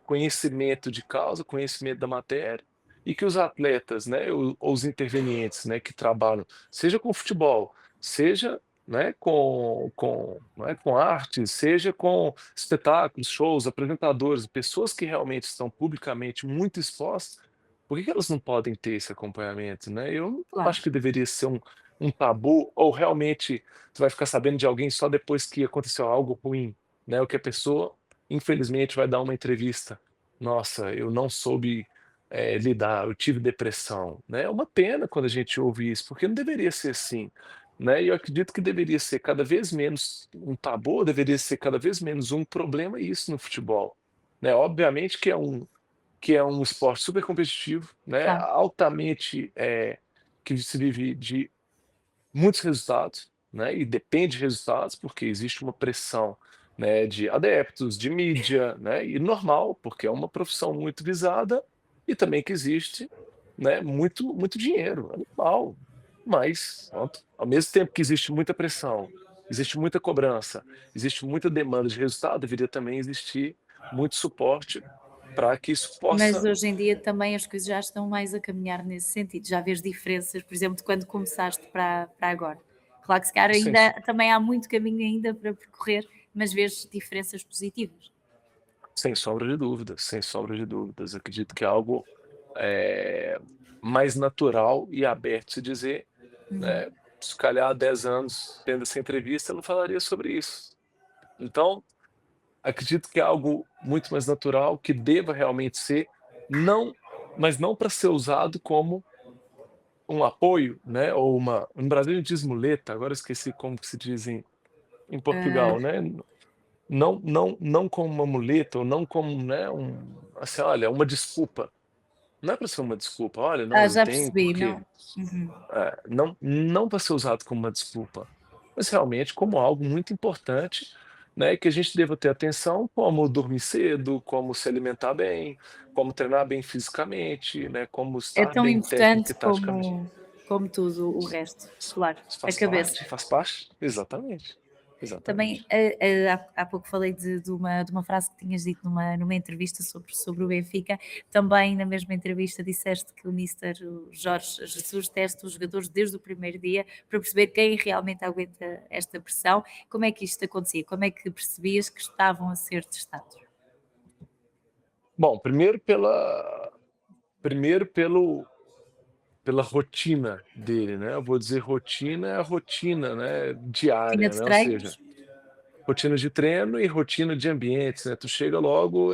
Speaker 2: conhecimento de causa, conhecimento da matéria, e que os atletas, né, ou os intervenientes, né, que trabalham, seja com futebol, seja, né, com arte, seja com espetáculos, shows, apresentadores, pessoas que realmente estão publicamente muito expostas, por que que elas não podem ter esse acompanhamento, né? Eu não
Speaker 1: Claro.
Speaker 2: acho que deveria ser um tabu, ou realmente você vai ficar sabendo de alguém só depois que aconteceu algo ruim, né, o que a pessoa, infelizmente, vai dar uma entrevista: "Nossa, eu não soube, lidar, eu tive depressão", né. É uma pena quando a gente ouve isso, porque não deveria ser assim, né, e eu acredito que deveria ser cada vez menos um tabu, deveria ser cada vez menos um problema isso no futebol, né. Obviamente que que é um esporte super competitivo, né,
Speaker 1: Claro.
Speaker 2: altamente, que se vive de muitos resultados, né, e depende de resultados, porque existe uma pressão, né, de adeptos, de mídia, né, e normal, porque é uma profissão muito visada e também que existe, né, muito dinheiro, é normal. Mas, pronto, ao mesmo tempo que existe muita pressão, existe muita cobrança, existe muita demanda de resultado, deveria também existir muito suporte para que isso
Speaker 1: Mas
Speaker 2: possa.
Speaker 1: hoje em dia também as coisas já estão mais a caminhar nesse sentido. Já vês diferenças, por exemplo, de quando começaste para agora. Claro que se calhar
Speaker 2: Sim,
Speaker 1: ainda também há muito caminho ainda para percorrer, mas vês diferenças positivas.
Speaker 2: sem sombra de dúvidas, sem sombra de dúvidas. Acredito que é algo, eh, mais natural e aberto de se dizer,
Speaker 1: Uhum.
Speaker 2: né, se calhar há 10 anos, tendo essa entrevista, eu não falaria sobre isso. Então, acredito que é algo muito mais natural, que deva realmente ser, não, mas não para ser usado como um apoio, né, ou uma, no Brasil a gente diz muleta, agora eu esqueci como que se diz em
Speaker 1: Ah,
Speaker 2: Portugal, né. Não como uma muleta ou não como, né, assim, olha, uma desculpa. Não é para ser uma desculpa: "Olha, não, eu
Speaker 1: já
Speaker 2: tenho
Speaker 1: percebi,
Speaker 2: porque",
Speaker 1: não? Uhum.
Speaker 2: não para ser usado como uma desculpa, mas realmente como algo muito importante, né, que a gente deva ter atenção, como dormir cedo, como se alimentar bem, como treinar bem fisicamente, né, como
Speaker 1: É
Speaker 2: estar
Speaker 1: tão
Speaker 2: bem técnica
Speaker 1: importante
Speaker 2: e taticamente.
Speaker 1: como tudo o resto, claro,
Speaker 2: Isso
Speaker 1: a cabeça.
Speaker 2: faz parte, exatamente,
Speaker 1: Também,
Speaker 2: exatamente.
Speaker 1: há pouco falei de uma frase que tinhas dito numa entrevista sobre o Benfica. Também na mesma entrevista disseste que o mister o Jorge Jesus testa os jogadores desde o primeiro dia para perceber quem realmente aguenta esta pressão. Como é que isto acontecia? Como é que percebias que estavam a ser testados?
Speaker 2: Bom, primeiro pela rotina dele, né, eu vou dizer rotina é a rotina, né,
Speaker 1: Rotina
Speaker 2: diária,
Speaker 1: de
Speaker 2: né, ou seja,
Speaker 1: treinos?
Speaker 2: rotina de treino e rotina de ambientes, né, tu chega logo,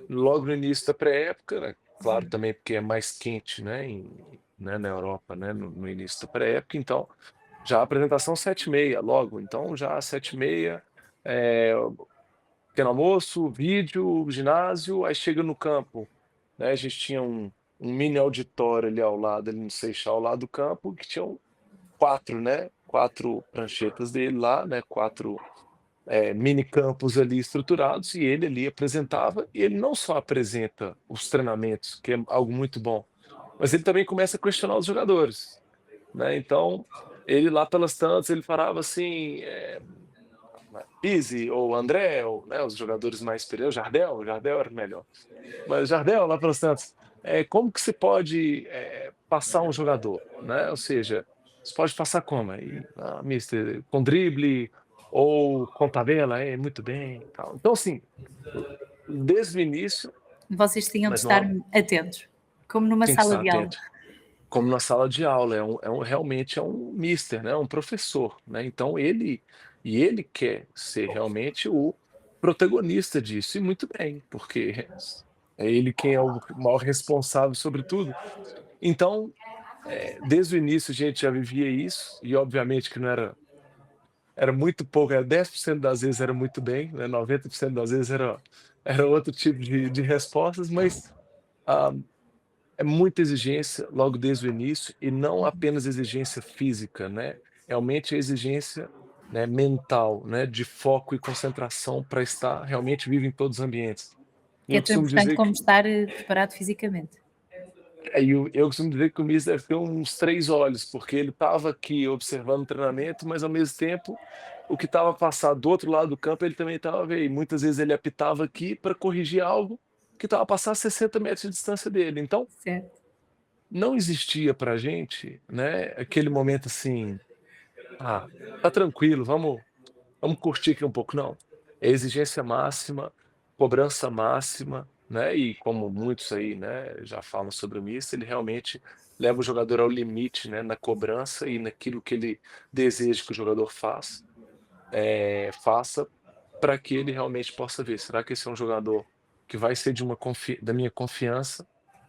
Speaker 2: logo no início da pré-época, né, claro
Speaker 1: Uhum.
Speaker 2: também porque é mais quente, né, né, na Europa, né, no início da pré-época, então, já a apresentação 7h30 logo, então já às 7h30, eh, pequeno almoço, vídeo, ginásio, aí chega no campo, né, a gente tinha um mini auditório ali ao lado, ali no Seixal, ao lado do campo, que tinham 4, né, 4 pranchetas dele lá, né, 4 mini campos ali estruturados, e ele ali apresentava, e ele não só apresenta os treinamentos, que é algo muito bom, mas ele também começa a questionar os jogadores, né, então, ele lá pelas tantas, ele falava assim, Pizzi ou André, ou, né, os jogadores mais experientes, o Jardel era o melhor. Mas Jardel, lá pelos tantos, como que se pode, passar um jogador, né, ou seja, você pode passar como? Aí: "Ah, mister, com drible ou com tabela, é, muito bem", tal. Então assim, desde o início,
Speaker 1: Vocês tinham de
Speaker 2: mas
Speaker 1: estar
Speaker 2: não
Speaker 1: atentos, como numa
Speaker 2: tem que
Speaker 1: sala
Speaker 2: estar
Speaker 1: de aula.
Speaker 2: atento, como na sala de aula, realmente é um mister, né, um professor, né, então ele quer ser realmente o protagonista disso, e muito bem, porque é ele quem é o maior responsável sobre tudo. Então, desde o início a gente já vivia isso, e obviamente que não era muito pouco, era 10% das vezes era muito bem, né, 90% das vezes era outro tipo de respostas, mas, ah, é muita exigência logo desde o início, e não apenas exigência física, né, realmente a exigência, né, mental, né, de foco e concentração para estar realmente vivo em todos os ambientes. E
Speaker 1: Que é
Speaker 2: eu
Speaker 1: tão
Speaker 2: costumo
Speaker 1: importante
Speaker 2: dizer
Speaker 1: como
Speaker 2: que
Speaker 1: estar preparado fisicamente.
Speaker 2: eu costumo dizer que o Miss deve ter uns 3 olhos, porque ele estava aqui observando o treinamento, mas ao mesmo tempo, o que estava passado do outro lado do campo, ele também estava vendo. E muitas vezes ele apitava aqui para corrigir algo que estava a passar a 60 metros de distância dele. Então,
Speaker 1: Certo.
Speaker 2: não existia pra gente, né, aquele momento assim: "Ah, tá tranquilo, vamos curtir aqui um pouco", não. É exigência máxima, cobrança máxima, né, e como muitos aí, né, já falam sobre o mister, ele realmente leva o jogador ao limite, né, na cobrança e naquilo que ele deseja que o jogador faça, para que ele realmente possa ver: "Será que esse é um jogador que vai ser da minha confiança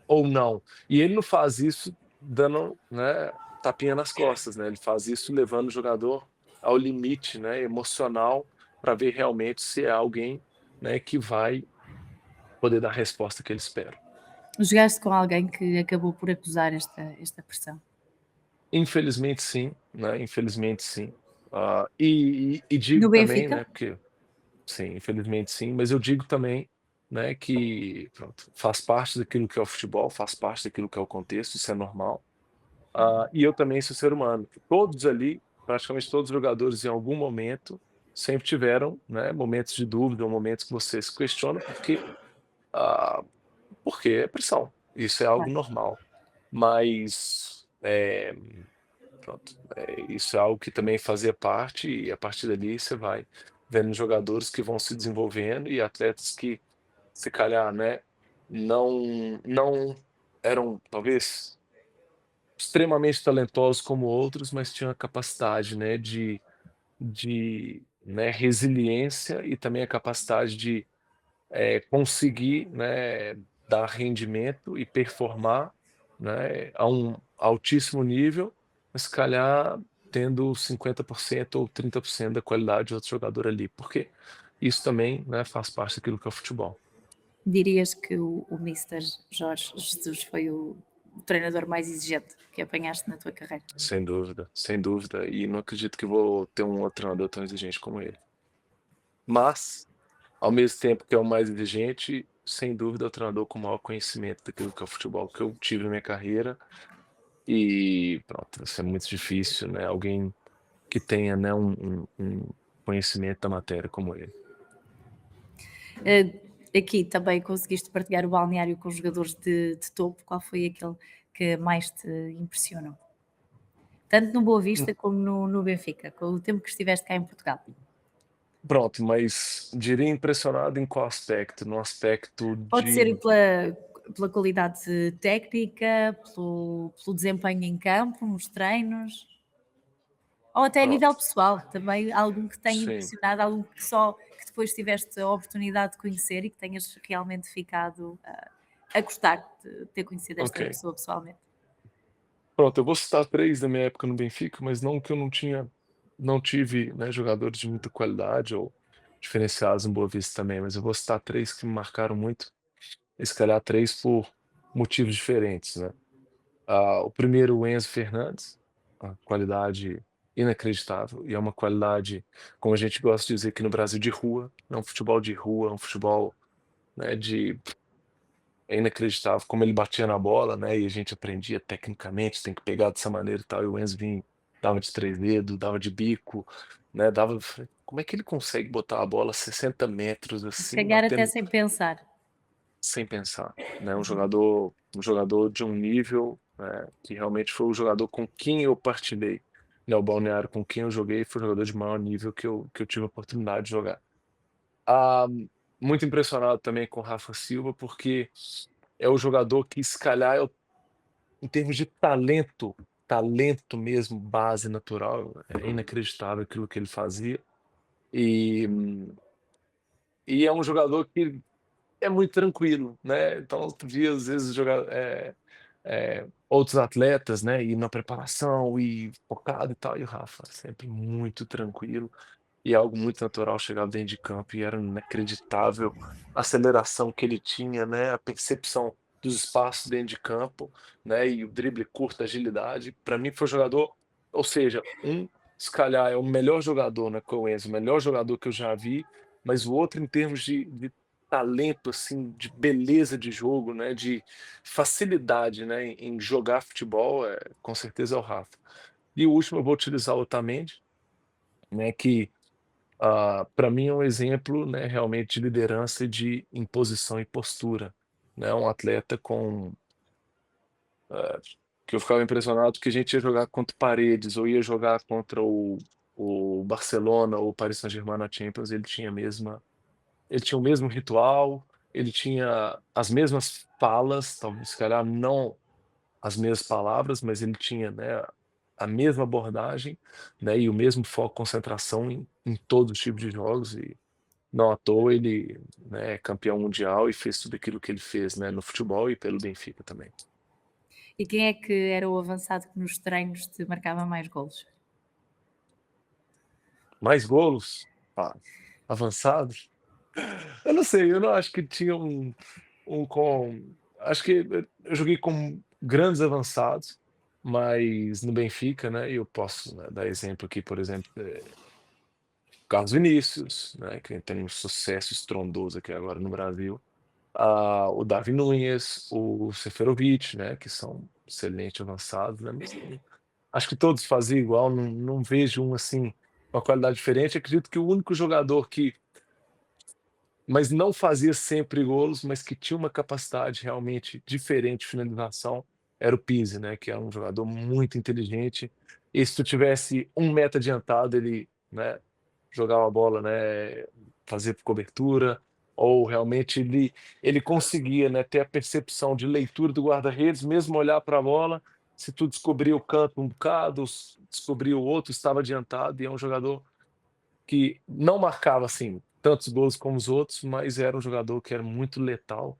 Speaker 2: ou não?". E ele não faz isso dando, né, tapinha nas costas, né, ele faz isso levando o jogador ao limite, né, emocional, para ver realmente se é alguém, né, que vai poder dar a resposta que ele espera.
Speaker 1: Jogaste com alguém que acabou por acusar esta pressão?
Speaker 2: Infelizmente sim, né, infelizmente sim. E
Speaker 1: No
Speaker 2: digo também,
Speaker 1: Benfica?
Speaker 2: né, porque sim, infelizmente sim, mas eu digo também, né, que pronto, faz parte daquilo que é o futebol, faz parte daquilo que é o contexto, isso é normal. E eu também sou ser humano. Todos ali, praticamente todos os jogadores em algum momento, sempre tiveram, né, momentos de dúvida ou momentos que você se questiona, ah, porque é pressão, isso é algo
Speaker 1: Claro.
Speaker 2: normal. Mas, pronto, isso é algo que também fazia parte e a partir dali você vai vendo jogadores que vão se desenvolvendo e atletas que, se calhar, né, não eram talvez extremamente talentosos como outros, mas tinham a capacidade, né, né, resiliência e também a capacidade de, conseguir, né, dar rendimento e performar, né, a um altíssimo nível, mas se calhar tendo 50% ou 30% da qualidade de outro jogador ali, porque isso também, né, faz parte daquilo que é o futebol.
Speaker 1: Dirias que o Mister Jorge Jesus foi o treinador mais exigente que apanhaste na tua carreira?
Speaker 2: Sem dúvida, e não acredito que vou ter um outro treinador tão exigente como ele. Mas ao mesmo tempo que é o mais exigente, sem dúvida é o treinador com o maior conhecimento daquilo que é o futebol que eu tive na minha carreira, e pronto, isso é muito difícil, né, alguém que tenha, né, um conhecimento da matéria como ele.
Speaker 1: Aqui também conseguiste partilhar o balneário com jogadores de topo. Qual foi aquele que mais te impressionou? Tanto no Boa
Speaker 2: Hum,
Speaker 1: Vista como no Benfica, com o tempo que estiveste cá em Portugal.
Speaker 2: pronto, mas diria impressionado em qual aspecto? No aspecto
Speaker 1: Pode ser
Speaker 2: de
Speaker 1: pela qualidade técnica, pelo desempenho em campo, nos treinos, ou até a nível
Speaker 2: pronto,
Speaker 1: pessoal, também algum que tenha
Speaker 2: sim,
Speaker 1: impressionado, algum que depois tiveste a oportunidade de conhecer e que tenhas realmente ficado a gostar de ter conhecido
Speaker 2: ok.
Speaker 1: esta pessoa pessoalmente.
Speaker 2: Pronto, eu vou citar 3 da minha época no Benfica, mas não que eu não tive, né, jogadores de muita qualidade ou diferenciados em Boa Vista também, mas eu vou citar 3 que me marcaram muito, e se calhar 3 por motivos diferentes, né. O primeiro, o Enzo Fernandes, a qualidade inacreditável, e é uma qualidade, como a gente gosta de dizer aqui no Brasil, de rua, é um futebol de rua, é um futebol, né, é inacreditável como ele batia na bola, né, e a gente aprendia tecnicamente, tem que pegar dessa maneira e tal, e o Enzo vinha, dava de 3 dedos, dava de bico, né, dava como é que ele consegue botar a bola 60 metros,
Speaker 1: Se
Speaker 2: assim,
Speaker 1: calhar até
Speaker 2: batendo
Speaker 1: sem pensar.
Speaker 2: sem pensar, né, um jogador de um nível, que realmente foi o jogador com quem eu partilhei, né, o balneário com quem eu joguei foi o jogador de maior nível que eu tive a oportunidade de jogar. Ah, muito impressionado também com o Rafa Silva, porque é o jogador que se calhar é o em termos de talento, talento mesmo, base natural, é inacreditável aquilo que ele fazia. E e é um jogador que é muito tranquilo, né, então tu via às vezes outros atletas, né, e na preparação e focado e tal, e o Rafa sempre muito tranquilo. E é algo muito natural, chegava dentro de campo e era inacreditável a aceleração que ele tinha, né, a percepção dos espaços dentro de campo, né, e o drible curto, a agilidade. Para mim foi o jogador, ou seja, se calhar é o melhor jogador, né, que eu conheço, o melhor jogador que eu já vi, mas o outro em termos de talento, assim, de beleza de jogo, né, de facilidade, né, em jogar futebol, com certeza é o Rafa. E o último eu vou utilizar o Otamendi, né, que para mim é um exemplo, né, realmente de liderança e de imposição e postura, né, um atleta que eu ficava impressionado que a gente ia jogar contra paredes ou ia jogar contra o Barcelona ou o Paris Saint-Germain na Champions, ele tinha o mesmo ritual, ele tinha as mesmas falas, talvez se calhar não as mesmas palavras, mas ele tinha, né, a mesma abordagem, né, e o mesmo foco, concentração em todos os tipos de jogos e não à toa ele, né, é campeão mundial e fez tudo aquilo que ele fez, né, no futebol e pelo Benfica também.
Speaker 1: E quem é que era o avançado que nos treinos te marcava mais golos?
Speaker 2: Mais golos? Avançados? Eu não sei, eu não acho que tinha um com acho que eu joguei com grandes avançados, mas no Benfica, né, e eu posso, né, dar exemplo aqui, por exemplo, Carlos Vinícius, né, que tem um sucesso estrondoso aqui agora no Brasil, o Davi Núñez, o Seferovic, né, que são excelentes avançados, né, mas acho que todos faziam igual, não vejo um, assim, uma qualidade diferente. Acredito que o único jogador que mas não fazia sempre gols, mas que tinha uma capacidade realmente diferente de finalização, era o Pizzi, né, que era um jogador muito inteligente, e se tu tivesse 1 metro adiantado, ele, né, jogava a bola, né, fazia cobertura, ou realmente ele conseguia, né, ter a percepção de leitura do guarda-redes, mesmo olhar para a bola, se tu descobria o canto um bocado, descobria o outro, estava adiantado, e é um jogador que não marcava, assim, tantos gols como os outros, mas era um jogador que era muito letal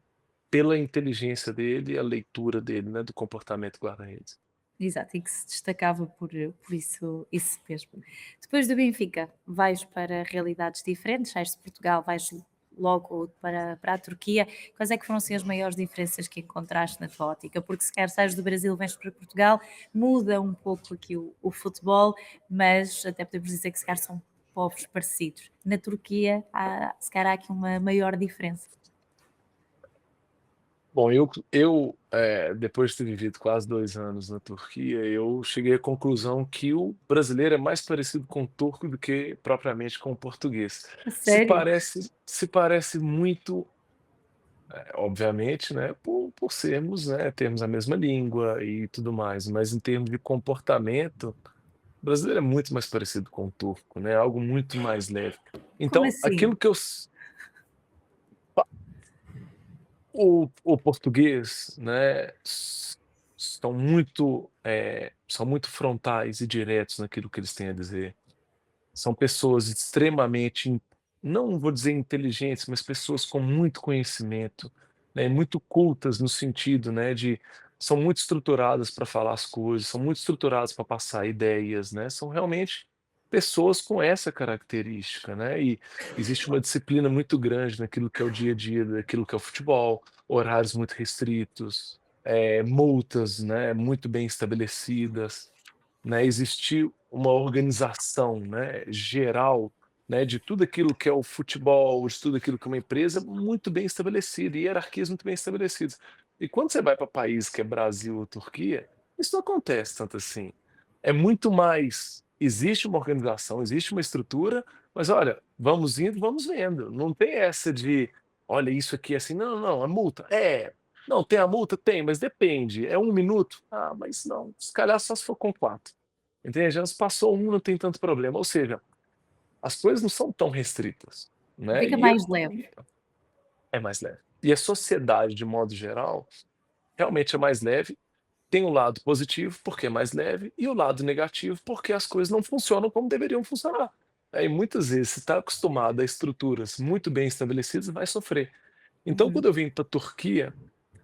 Speaker 2: pela inteligência dele e a leitura dele, né, do comportamento do guarda-redes.
Speaker 1: Exato, e que se destacava por isso mesmo. Depois do Benfica, vais para realidades diferentes, sais de Portugal, vais logo para a Turquia. Quais é que foram assim, as maiores diferenças que encontraste na tua ótica? Porque se quer sais do Brasil, vens para Portugal, muda um pouco aqui o futebol, mas até podemos dizer que se calhar são povos parecidos. Na Turquia, se calhar há aqui uma maior diferença.
Speaker 2: Bom, depois de ter vivido quase 2 anos na Turquia, eu cheguei à conclusão que o brasileiro é mais parecido com o turco do que propriamente com o português.
Speaker 1: A
Speaker 2: Se
Speaker 1: sério?
Speaker 2: parece muito, obviamente, né, por sermos, né, termos a mesma língua e tudo mais, mas em termos de comportamento, o brasileiro é muito mais parecido com o turco, né, algo muito mais leve.
Speaker 1: Como
Speaker 2: Então,
Speaker 1: assim?
Speaker 2: aquilo que eu s pa o português, né, são muito frontais e diretos naquilo que eles têm a dizer. São pessoas extremamente, não vou dizer inteligentes, mas pessoas com muito conhecimento, né, muito cultas no sentido, né, de são muito estruturadas para falar as coisas, são muito estruturadas para passar ideias, né, são realmente pessoas com essa característica, né, e existe uma disciplina muito grande naquilo que é o dia a dia daquilo que é o futebol, horários muito restritos, multas, né, muito bem estabelecidas, né, existir uma organização, né, geral, né, de tudo aquilo que é o futebol, de tudo aquilo que é uma empresa muito bem estabelecida, e hierarquias muito bem estabelecidas. E quando você vai para país que é Brasil ou Turquia, isso não acontece tanto assim. É muito mais, existe uma organização, existe uma estrutura, mas olha, vamos indo, vamos vendo. Não tem essa de, olha, isso aqui é assim, não, não, a multa. Não, tem a multa? Tem, mas depende. É 1 minuto? Ah, mas não, se calhar só se for com 4. Entende? Já se passou um, não tem tanto problema. Ou seja, as coisas não são tão restritas, né?
Speaker 1: Fica
Speaker 2: E
Speaker 1: mais leve.
Speaker 2: é mais leve. E a sociedade, de modo geral, realmente é mais leve. Tem o lado positivo, porque é mais leve, e o lado negativo, porque as coisas não funcionam como deveriam funcionar. E muitas vezes, se está acostumado a estruturas muito bem estabelecidas, vai sofrer. Então,
Speaker 1: Uhum.
Speaker 2: quando eu vim para a Turquia,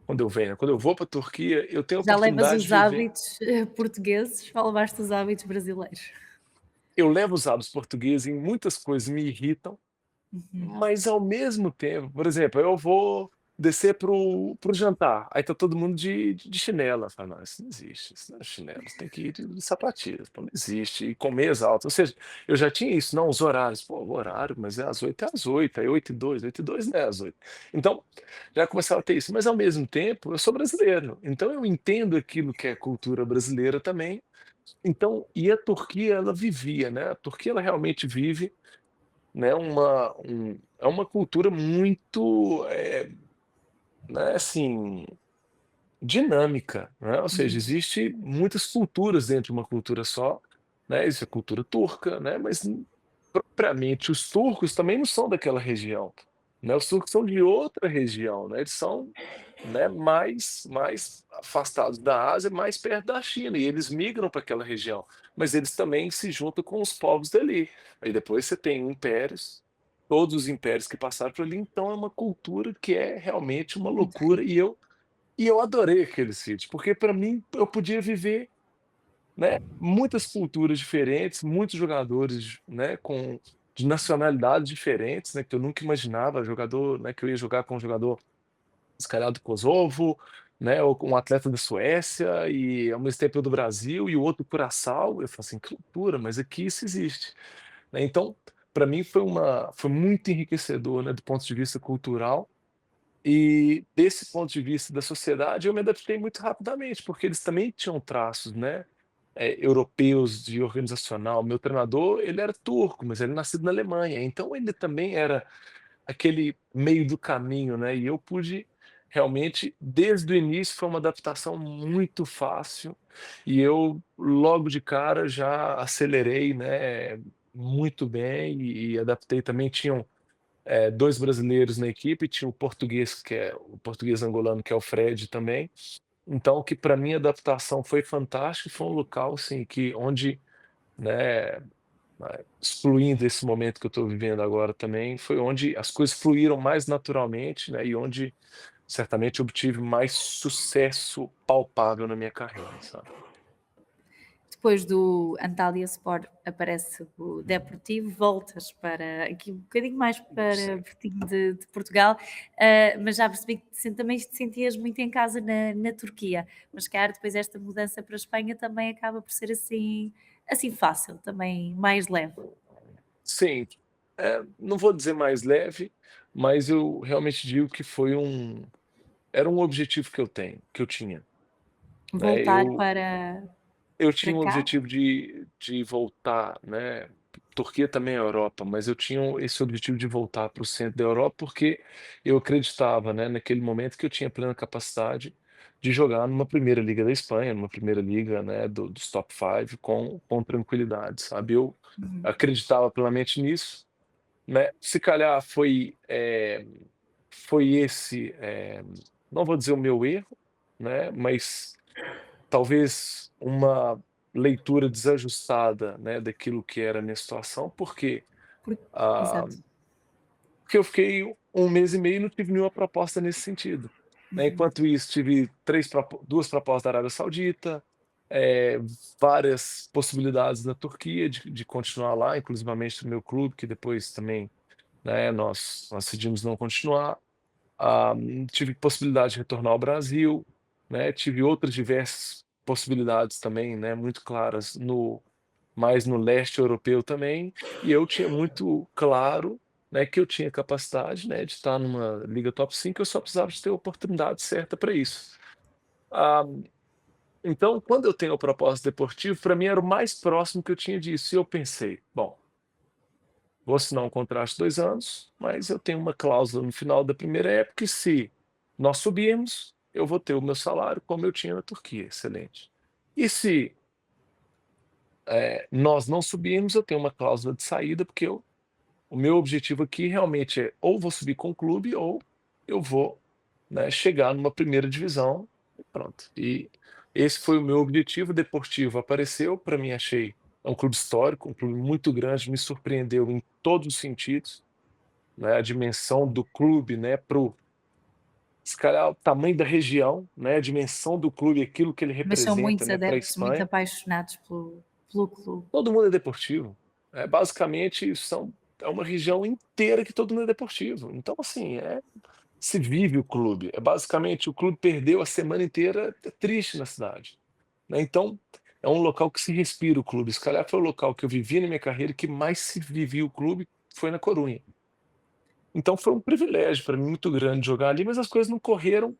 Speaker 2: quando eu vou para a Turquia, eu tenho a
Speaker 1: Já levas
Speaker 2: oportunidade de
Speaker 1: os
Speaker 2: viver.
Speaker 1: hábitos, portugueses ou levaste os hábitos brasileiros?
Speaker 2: Eu levo os hábitos portugueses, em muitas coisas me irritam.
Speaker 1: Uhum.
Speaker 2: Mas ao mesmo tempo, por exemplo, eu vou descer para o jantar, aí tá todo mundo de chinela, eu falo: "Não, isso não existe, isso não é chinelo, você tem que ir de sapatilha, pô, não existe", e com meias altas, ou seja, eu já tinha isso, não, os horários, pô, o horário, mas é às 8, é 8h02, 8h02 não é às 8. Então, já começava a ter isso, mas ao mesmo tempo eu sou brasileiro, então eu entendo aquilo que é cultura brasileira também, então e a Turquia ela vivia, né, a Turquia ela realmente vive, né, é uma cultura muito, né, assim, dinâmica, né, ou seja,
Speaker 1: Uhum.
Speaker 2: existe muitas culturas dentro de uma cultura só, né, existe a cultura turca, né, mas propriamente os turcos também não são daquela região, né, os turcos são de outra região, né, eles são, né, mais afastados da Ásia, mais perto da China, e eles migram para aquela região, mas eles também se juntam com os povos dali. Aí depois você tem impérios, todos os impérios que passaram por ali, então é uma cultura que é realmente uma
Speaker 1: Muito
Speaker 2: loucura,
Speaker 1: rico.
Speaker 2: e eu adorei aquele sítio, porque para mim eu podia viver, né, muitas culturas diferentes, muitos jogadores, né, de nacionalidades diferentes, né, que eu nunca imaginava, jogador, né, que eu ia jogar com um jogador se calhar do Kosovo, né, ou com um atleta da Suécia e ao mesmo tempo eu do Brasil e o outro do Curaçao. Eu falo assim: "Que loucura, mas aqui isso existe", né. Então, para mim foi muito enriquecedor, né, do ponto de vista cultural, e desse ponto de vista da sociedade eu me adaptei muito rapidamente, porque eles também tinham traços, né, europeus de organizacional. Meu treinador, ele era turco, mas ele é nascido na Alemanha, então ele também era aquele meio do caminho, né, e eu pude realmente desde o início foi uma adaptação muito fácil, e eu logo de cara já acelerei, né, muito bem e adaptei também. Tinham, 2 brasileiros na equipe, tinha o português que é o português angolano, que é o Fred também, então que para mim a adaptação foi fantástica. Foi um local, assim, que onde, né, excluindo esse momento que eu estou vivendo agora também, foi onde as coisas fluíram mais naturalmente, né, e onde certamente obtive mais sucesso palpável na minha carreira, sabe.
Speaker 1: Depois do Antalyaspor aparece o Deportivo, voltas para aqui um bocadinho mais para
Speaker 2: Sim.
Speaker 1: pertinho de Portugal, mas já percebi que também te sentias muito em casa na Turquia, mas se calhar depois esta mudança para a Espanha também acaba por ser assim fácil, também mais leve.
Speaker 2: Sim, não vou dizer mais leve, mas eu realmente digo que era um objetivo que eu tinha, né.
Speaker 1: Voltar
Speaker 2: Eu
Speaker 1: para
Speaker 2: tinha um
Speaker 1: cá?
Speaker 2: objetivo de voltar, né. Turquia também é Europa, mas eu tinha esse objetivo de voltar para o centro da Europa, porque eu acreditava, né, naquele momento que eu tinha plena capacidade de jogar numa primeira liga da Espanha, numa primeira liga, né, dos top 5 com tranquilidade, sabe. Eu
Speaker 1: Uhum.
Speaker 2: acreditava plenamente nisso, né. Se calhar foi esse, não vou dizer o meu erro, né, mas talvez uma leitura desajustada, né, daquilo que era a minha situação. Por quê?
Speaker 1: Por-
Speaker 2: Ah,
Speaker 1: Exato.
Speaker 2: porque eu fiquei um mês e meio e não tive nenhuma proposta nesse sentido, né.
Speaker 1: Uhum.
Speaker 2: Enquanto isso, tive 2 propostas da Arábia Saudita, eh, várias possibilidades na Turquia de continuar lá, inclusivamente do meu clube, que depois também, né, nós decidimos não continuar. Ah, tive possibilidade de retornar ao Brasil, né, tive outras diversas possibilidades também, né, muito claras mais no leste europeu também, e eu tinha muito claro, né, que eu tinha capacidade, né, de estar numa liga top 5. Eu só precisava de ter a oportunidade certa para isso. Ah, então quando eu tenho o propósito deportivo, para mim era o mais próximo que eu tinha disso, e eu pensei: "Bom, vou assinar um contrato de 2 anos, mas eu tenho uma cláusula no final da primeira época e se nós subirmos, eu vou ter o meu salário como eu tinha na Turquia, excelente. E se, nós não subirmos, eu tenho uma cláusula de saída, porque o meu objetivo aqui realmente é ou vou subir com o clube ou eu vou, né, chegar numa primeira divisão e pronto". E esse foi o meu objetivo. O Deportivo apareceu, para mim achei é um clube histórico, um clube muito grande, me surpreendeu em todos os sentidos, né, a dimensão do clube, né, se calhar o tamanho da região, né, a dimensão do clube, aquilo que ele
Speaker 1: Mas são
Speaker 2: representa,
Speaker 1: muitos
Speaker 2: né, para a
Speaker 1: adeptos, muito
Speaker 2: Espanha.
Speaker 1: apaixonados pelo clube.
Speaker 2: Todo mundo é deportivo. Basicamente é uma região inteira que todo mundo é deportivo. Então, assim, se vive o clube. É basicamente o clube perdeu a semana inteira, é triste na cidade, né. Então, é um local que se respira o clube. Se calhar foi o local que eu vivi na minha carreira que mais se vivia o clube, foi na Corunha. Então foi um privilégio para mim muito grande jogar ali, mas as coisas não correram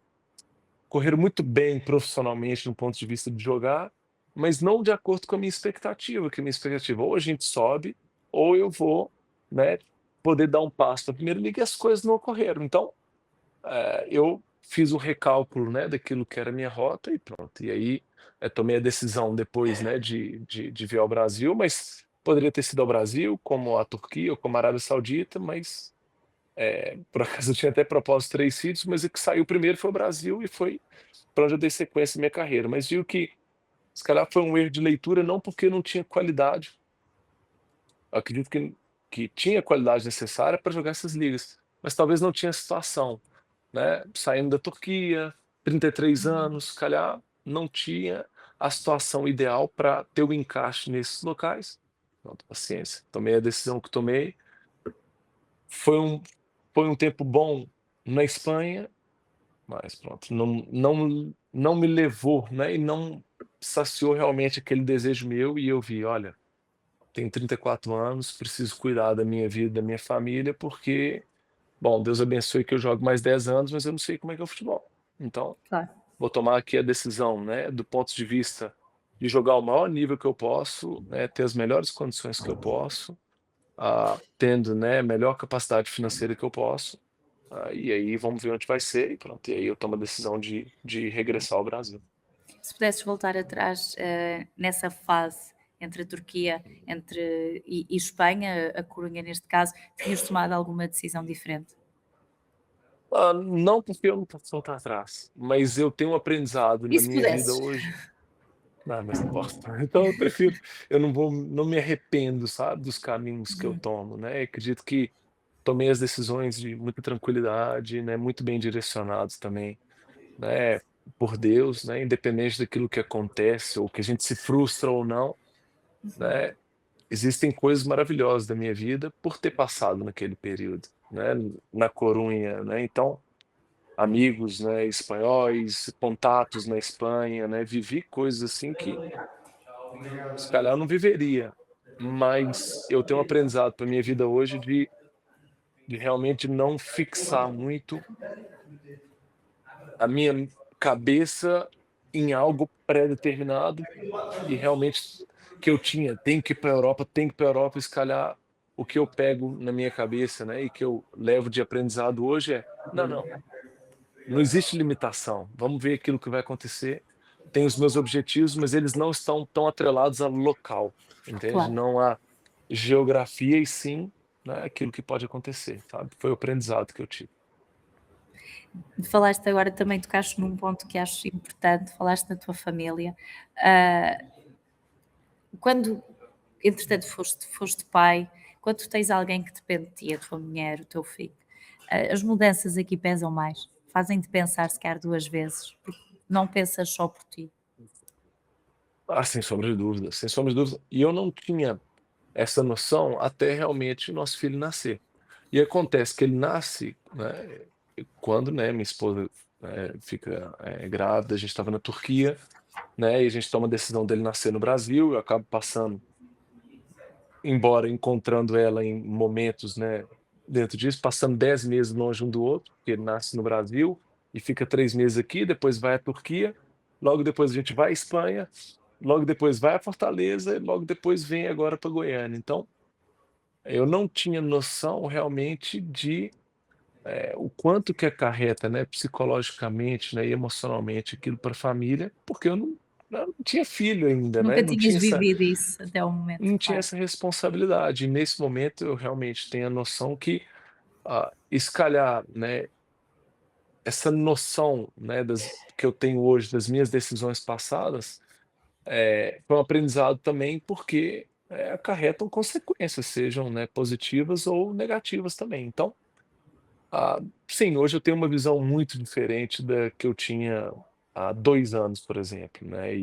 Speaker 2: muito bem profissionalmente no ponto de vista de jogar, mas não de acordo com a minha expectativa, que a minha expectativa ou a gente sobe, ou eu vou, né, poder dar um passo na primeira liga, e as coisas não ocorreram. Então, eu fiz um recálculo, né, daquilo que era a minha rota e pronto. E aí, tomei a decisão depois, né, de vir ao Brasil, mas poderia ter sido ao Brasil, como a Turquia ou como a Arábia Saudita, mas por acaso eu tinha até proposto 3 sítios, mas o que saiu primeiro foi o Brasil e foi pra onde eu dei sequência à minha carreira. Mas digo que se calhar foi um erro de leitura, não porque eu não tinha qualidade, eu acredito que tinha a qualidade necessária para jogar essas ligas, mas talvez não tinha a situação, né, saindo da Turquia, 33
Speaker 1: Uhum.
Speaker 2: anos, se calhar não tinha a situação ideal para ter o encaixe nesses locais. Pronto, paciência, tomei a decisão que tomei. Foi um foi um tempo bom na Espanha, mas pronto, não me levou, né, e não saciou realmente aquele desejo meu e eu vi: "Olha, tenho 34 anos, preciso cuidar da minha vida, da minha família, porque, bom, Deus abençoe que eu jogue mais 10 anos, mas eu não sei como é que é o futebol. Então,
Speaker 1: Claro.
Speaker 2: vou tomar aqui a decisão, né, do ponto de vista de jogar o maior nível que eu posso, né, ter as melhores condições que eu posso, tendo, né, a melhor capacidade financeira que eu posso, e aí vamos ver onde vai ser e pronto, e aí eu tomo a decisão de regressar ao Brasil.
Speaker 1: Se pudesses voltar atrás, nessa fase entre a Turquia e Espanha, a Corunha neste caso, tinhas tomado alguma decisão diferente?
Speaker 2: Não porque eu não posso voltar atrás, mas eu tenho um aprendizado
Speaker 1: E
Speaker 2: na
Speaker 1: se
Speaker 2: minha vida
Speaker 1: pudesses?
Speaker 2: hoje. Mas não posso. Então eu prefiro, não me arrependo, sabe, dos caminhos que eu
Speaker 1: Uhum.
Speaker 2: tomo, né, acredito que tomei as decisões de muita tranquilidade, né, muito bem direcionados também, né, por Deus, né, independente daquilo que acontece ou que a gente se frustra ou não, né, existem coisas maravilhosas da minha vida por ter passado naquele período, né, na Corunha, né, então, amigos, né, espanhóis, contatos na Espanha, né, vivi coisas assim que se calhar eu não viveria, mas eu tenho um aprendizado para minha vida hoje de realmente não fixar muito a minha cabeça em algo pré-determinado e realmente que eu tinha, tenho que ir para a Europa, tenho que ir para a Europa, e se calhar o que eu pego na minha cabeça, né, e que eu levo de aprendizado hoje é: "Não, não, não existe limitação, vamos ver aquilo que vai acontecer, tenho os meus objetivos, mas eles não estão tão atrelados a local", entende?
Speaker 1: Claro.
Speaker 2: Não há geografia e sim, né, aquilo que pode acontecer, sabe? Foi o aprendizado que eu tive.
Speaker 1: Falaste agora também, tocaste num ponto que acho importante, falaste da tua família. Ah, quando, entretanto, foste pai, quando tu tens alguém que depende de ti, a tua mulher, o teu filho, as mudanças aqui pesam mais, fazem-te pensar se calhar duas vezes, porque não pensas só por ti.
Speaker 2: Sem sombra de dúvida, sem sombra de dúvida. E eu não tinha essa noção até realmente o nosso filho nascer. E acontece que ele nasce, né, quando, né, minha esposa, fica, grávida, a gente estava na Turquia, né, e a gente toma a decisão dele nascer no Brasil, eu acabo passando, embora encontrando ela em momentos, né, dentro disso, passando 10 meses longe um do outro, porque ele nasce no Brasil e fica 3 meses aqui, depois vai à Turquia, logo depois a gente vai à Espanha, logo depois vai a Fortaleza e logo depois vem agora para Goiânia. Então, eu não tinha noção realmente de, o quanto que acarreta, né, psicologicamente, né, e emocionalmente aquilo para a família, porque eu não tinha filho ainda, né,
Speaker 1: Nunca tinhas vivido isso até o momento,
Speaker 2: não tinha
Speaker 1: claro.
Speaker 2: essa responsabilidade. E nesse momento eu realmente tenho a noção que, se calhar, né, essa noção, né, que eu tenho hoje das minhas decisões passadas, foi um aprendizado também porque, acarretam consequências, sejam, né, positivas ou negativas também. Então, ah, sim, hoje eu tenho uma visão muito diferente da que eu tinha há 2 anos, por exemplo, né,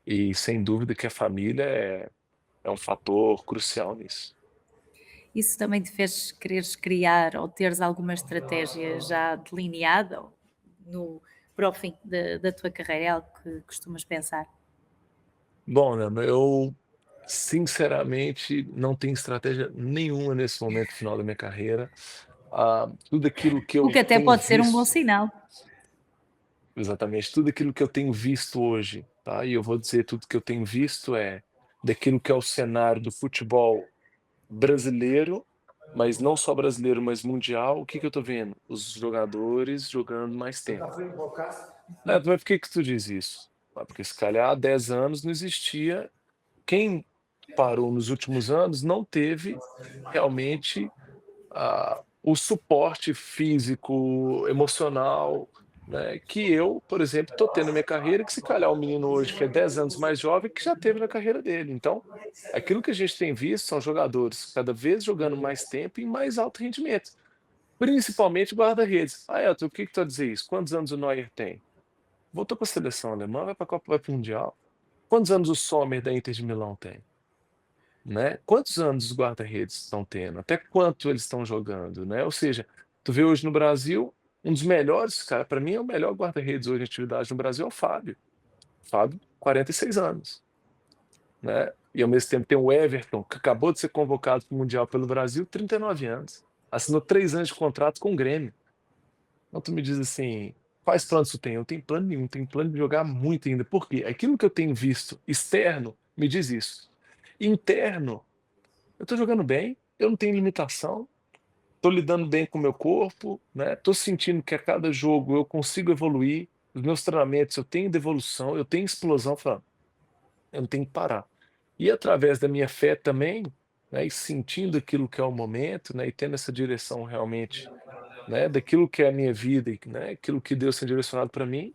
Speaker 2: e sem dúvida que a família é um fator crucial nisso.
Speaker 1: Isso também te fez quereres criar ou teres alguma estratégia já delineada para o fim da tua carreira? É algo que costumas pensar?
Speaker 2: Bom, né, eu sinceramente não tenho estratégia nenhuma nesse momento final da minha carreira. Tudo aquilo que
Speaker 1: O
Speaker 2: eu
Speaker 1: que até
Speaker 2: tenho
Speaker 1: pode ser um bom
Speaker 2: visto.
Speaker 1: sinal.
Speaker 2: Exatamente, tudo aquilo que eu tenho visto hoje, tá, e eu vou dizer tudo que eu tenho visto daquilo que é o cenário do futebol brasileiro, mas não só brasileiro, mas mundial, o que que eu tô vendo? Os jogadores jogando mais tempo. Mas por que que tu diz isso? Porque se calhar há 10 anos não existia quem parou nos últimos anos não teve realmente o suporte físico, emocional, né, que eu, por exemplo, estou tendo na minha carreira, que se calhar o menino hoje que é 10 anos mais jovem, que já teve na carreira dele. Então, aquilo que a gente tem visto são jogadores cada vez jogando mais tempo e em mais alto rendimento, principalmente guarda-redes. Elton, o que que tu a dizer isso? Quantos anos o Neuer tem? Voltou para a seleção alemã, vai para a Copa, vai para o Mundial. Quantos anos o Sommer da Inter de Milão tem? Né, quantos anos os guarda-redes estão tendo? Até quanto eles estão jogando, né? Ou seja, tu vê hoje no Brasil, Um dos melhores, cara, para mim é o melhor guarda-redes hoje em atividade no Brasil é o Fábio. Fábio, 46 anos, né? E ao mesmo tempo tem o Everton, que acabou de ser convocado para o Mundial pelo Brasil, 39 anos. Assinou 3 anos de contrato com o Grêmio. Então tu me diz assim, quais planos tu tem? Eu não tenho plano nenhum, tenho plano de jogar muito ainda. Por quê? Aquilo que eu tenho visto externo me diz isso. Interno, eu tô jogando bem, eu não tenho limitação, tô lidando bem com o meu corpo, né? Tô sentindo que a cada jogo eu consigo evoluir. Os meus treinamentos eu tenho devolução, eu tenho explosão, falando, eu não tenho que parar. E através da minha fé também, né, e sentindo aquilo que é o momento, né, e tendo essa direção realmente, né, daquilo que é a minha vida e, né, aquilo que Deus tem direcionado para mim,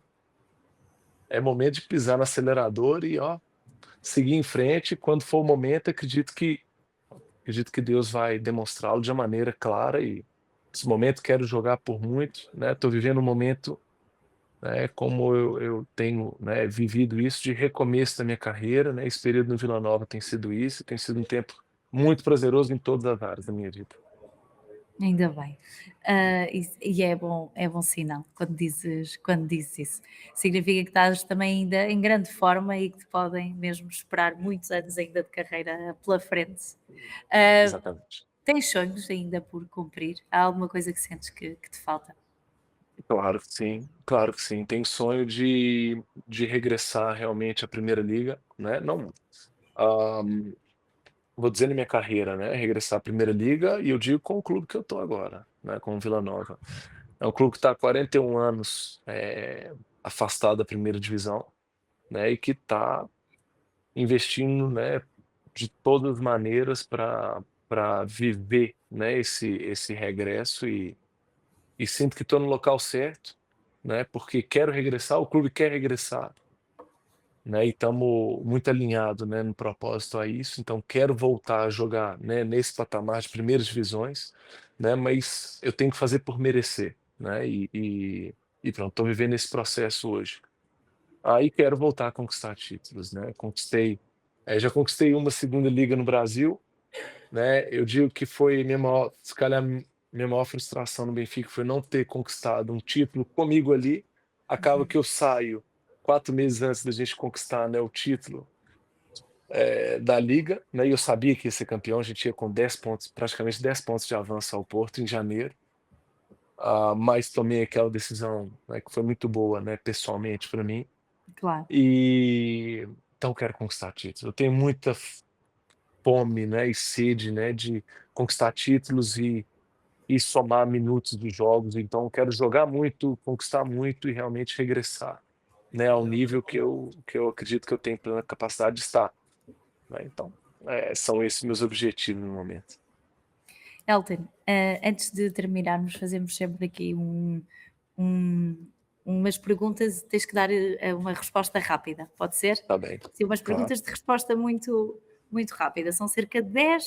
Speaker 2: é momento de pisar no acelerador e, ó, seguir em frente. Quando for o momento, acredito que Deus vai demonstrá-lo de uma maneira clara e esse momento quero jogar por muito, né, estou vivendo um momento, né, como eu tenho, né, vivido isso de recomeço da minha carreira, né, esse período no Vila Nova tem sido isso, tem sido um tempo muito prazeroso em todas as áreas da minha vida.
Speaker 1: Ainda bem. E é bom sinal quando dizes isso. Significa que estás também ainda em grande forma e que te podem mesmo esperar muitos anos ainda de carreira pela frente. Ah,
Speaker 2: Exatamente.
Speaker 1: Tens sonhos ainda por cumprir? Há alguma coisa que sentes que te falta?
Speaker 2: Claro que sim, claro que sim. Tenho sonho de regressar realmente à Primeira Liga, né, não, hã, vou dizer na minha carreira, né, regressar à Primeira Liga e eu digo com o clube que eu tô agora, né, com o Vila Nova. É um clube que está há 41 anos, afastado da primeira divisão, né, e que está investindo, né, de todas as maneiras para viver, né, esse regresso e sinto que estou no local certo, né, porque quero regressar, o clube quer regressar, né, e estamos muito alinhado, né, no propósito a isso, então quero voltar a jogar, né, nesse patamar de primeiras divisões, né, mas eu tenho que fazer por merecer, né, e pronto, estou vivendo esse processo hoje. Aí quero voltar a conquistar títulos, né, já conquistei uma segunda liga no Brasil, né, eu digo que foi minha maior se calhar minha maior frustração no Benfica foi não ter conquistado um título comigo ali, acaba
Speaker 1: Uhum.
Speaker 2: que eu saio 4 meses antes da gente conquistar, né, o título, da liga, né, e eu sabia que ia ser campeão, a gente ia com 10 pontos, praticamente 10 pontos de avanço ao Porto em janeiro, mas tomei aquela decisão, né, que foi muito boa, né, pessoalmente para mim,
Speaker 1: Claro.
Speaker 2: e então quero conquistar títulos. Eu tenho muita fome, né, e sede, né, de conquistar títulos e somar minutos de jogos, então eu quero jogar muito, conquistar muito e realmente regressar, né, ao nível que eu acredito que eu tenho plena capacidade de estar, né, então, são esses meus objetivos no momento.
Speaker 1: Elton, antes de terminarmos, fazemos sempre aqui um umas perguntas, tens que dar, uma resposta rápida, pode ser?
Speaker 2: Tá bem,
Speaker 1: Sim, umas
Speaker 2: claro,
Speaker 1: perguntas de resposta muito rápida, são cerca de 10,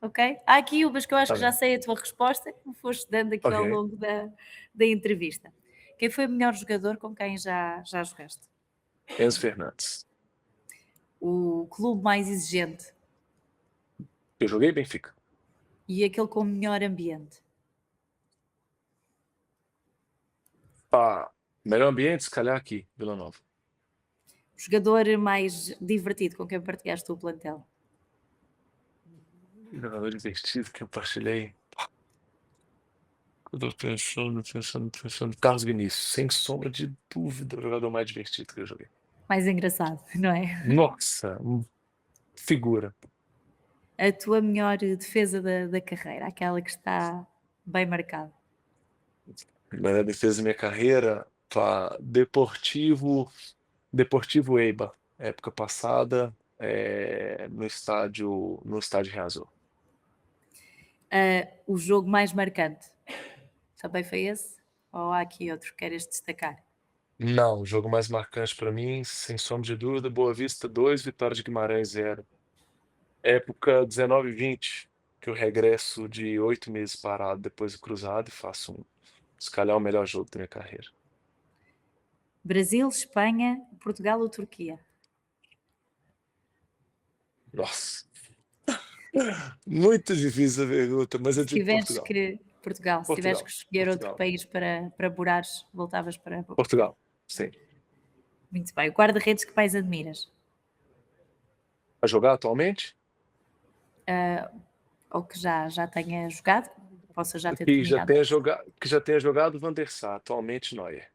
Speaker 1: ok? Há aqui umas que eu acho
Speaker 2: tá
Speaker 1: que já
Speaker 2: bem.
Speaker 1: sei a tua resposta, que me foste dando aqui ao
Speaker 2: Ok.
Speaker 1: longo da entrevista. Quem foi o melhor jogador com quem já jogaste?
Speaker 2: Enzo Fernandes.
Speaker 1: O clube mais exigente
Speaker 2: Eu joguei Benfica.
Speaker 1: e aquele com o melhor ambiente?
Speaker 2: Melhor ambiente, se calhar aqui, Vila Nova.
Speaker 1: O jogador mais divertido com quem partilhaste o plantel?
Speaker 2: Jogador divertido que eu partilhei. Eu tô pensando. Carlos Vinícius, sem sombra de dúvida, o jogador mais divertido que eu joguei.
Speaker 1: Mais engraçado, não é?
Speaker 2: Nossa, figura.
Speaker 1: A tua melhor defesa da carreira, aquela que está bem marcada.
Speaker 2: Melhor defesa da minha carreira, Deportivo Eibar, época passada, no estádio Riazor.
Speaker 1: O jogo mais marcante, também foi esse? Ou há aqui outro que queres destacar?
Speaker 2: Não, o jogo mais marcante para mim, sem sombra de dúvida, Boa Vista 2, Vitória de Guimarães 0. Época 19/20, que eu regresso de 8 meses parado depois do cruzado e faço se calhar o melhor jogo da minha carreira.
Speaker 1: Brasil, Espanha, Portugal ou Turquia?
Speaker 2: Nossa, muito difícil a pergunta, mas eu
Speaker 1: Se
Speaker 2: digo
Speaker 1: tiveres
Speaker 2: Portugal.
Speaker 1: Portugal. Se tivesse que
Speaker 2: Portugal,
Speaker 1: escolher outro
Speaker 2: Portugal,
Speaker 1: país para morares, voltavas para.
Speaker 2: Portugal, sim.
Speaker 1: Muito bem. O guarda-redes que mais admiras?
Speaker 2: A jogar atualmente?
Speaker 1: Ou que já tenha jogado? Possa já ter
Speaker 2: Que já
Speaker 1: terminado.
Speaker 2: tenha jogado Van der Sar, atualmente Neuer.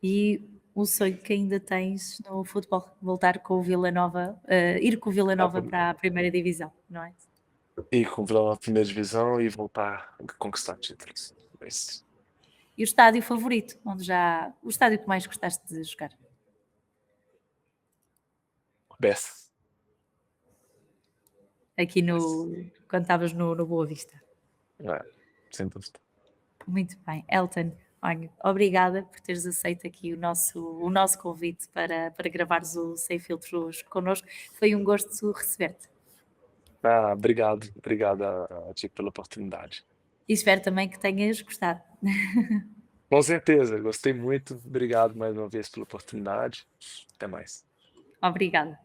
Speaker 1: E o sonho que ainda tens no futebol, voltar com o Vila Nova, ir com o Vila
Speaker 2: Ah,
Speaker 1: Nova para a primeira divisão, não é?
Speaker 2: e com o Vila na primeira divisão e voltar a conquistar títulos. Esse.
Speaker 1: E o estádio favorito, o estádio que mais gostaste de jogar?
Speaker 2: Bessa.
Speaker 1: Aqui quando estavas no Boa Vista.
Speaker 2: É, sem dúvida.
Speaker 1: Muito bem. Elton, olha, obrigada por teres aceito aqui o nosso convite para gravares o Sem Filtros connosco. Foi um gosto receber-te.
Speaker 2: Obrigado a ti pela oportunidade.
Speaker 1: E espero também que tenhas gostado.
Speaker 2: Com certeza, gostei muito. Obrigado mais uma vez pela oportunidade. Até mais.
Speaker 1: Obrigada.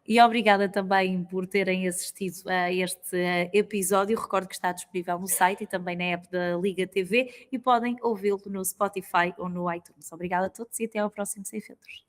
Speaker 1: E obrigada também por terem assistido a este episódio. Recordo que está disponível no site e também na app da Liga TV e podem ouvi-lo no Spotify ou no iTunes. Obrigada a todos e até ao próximo Sem Filtros.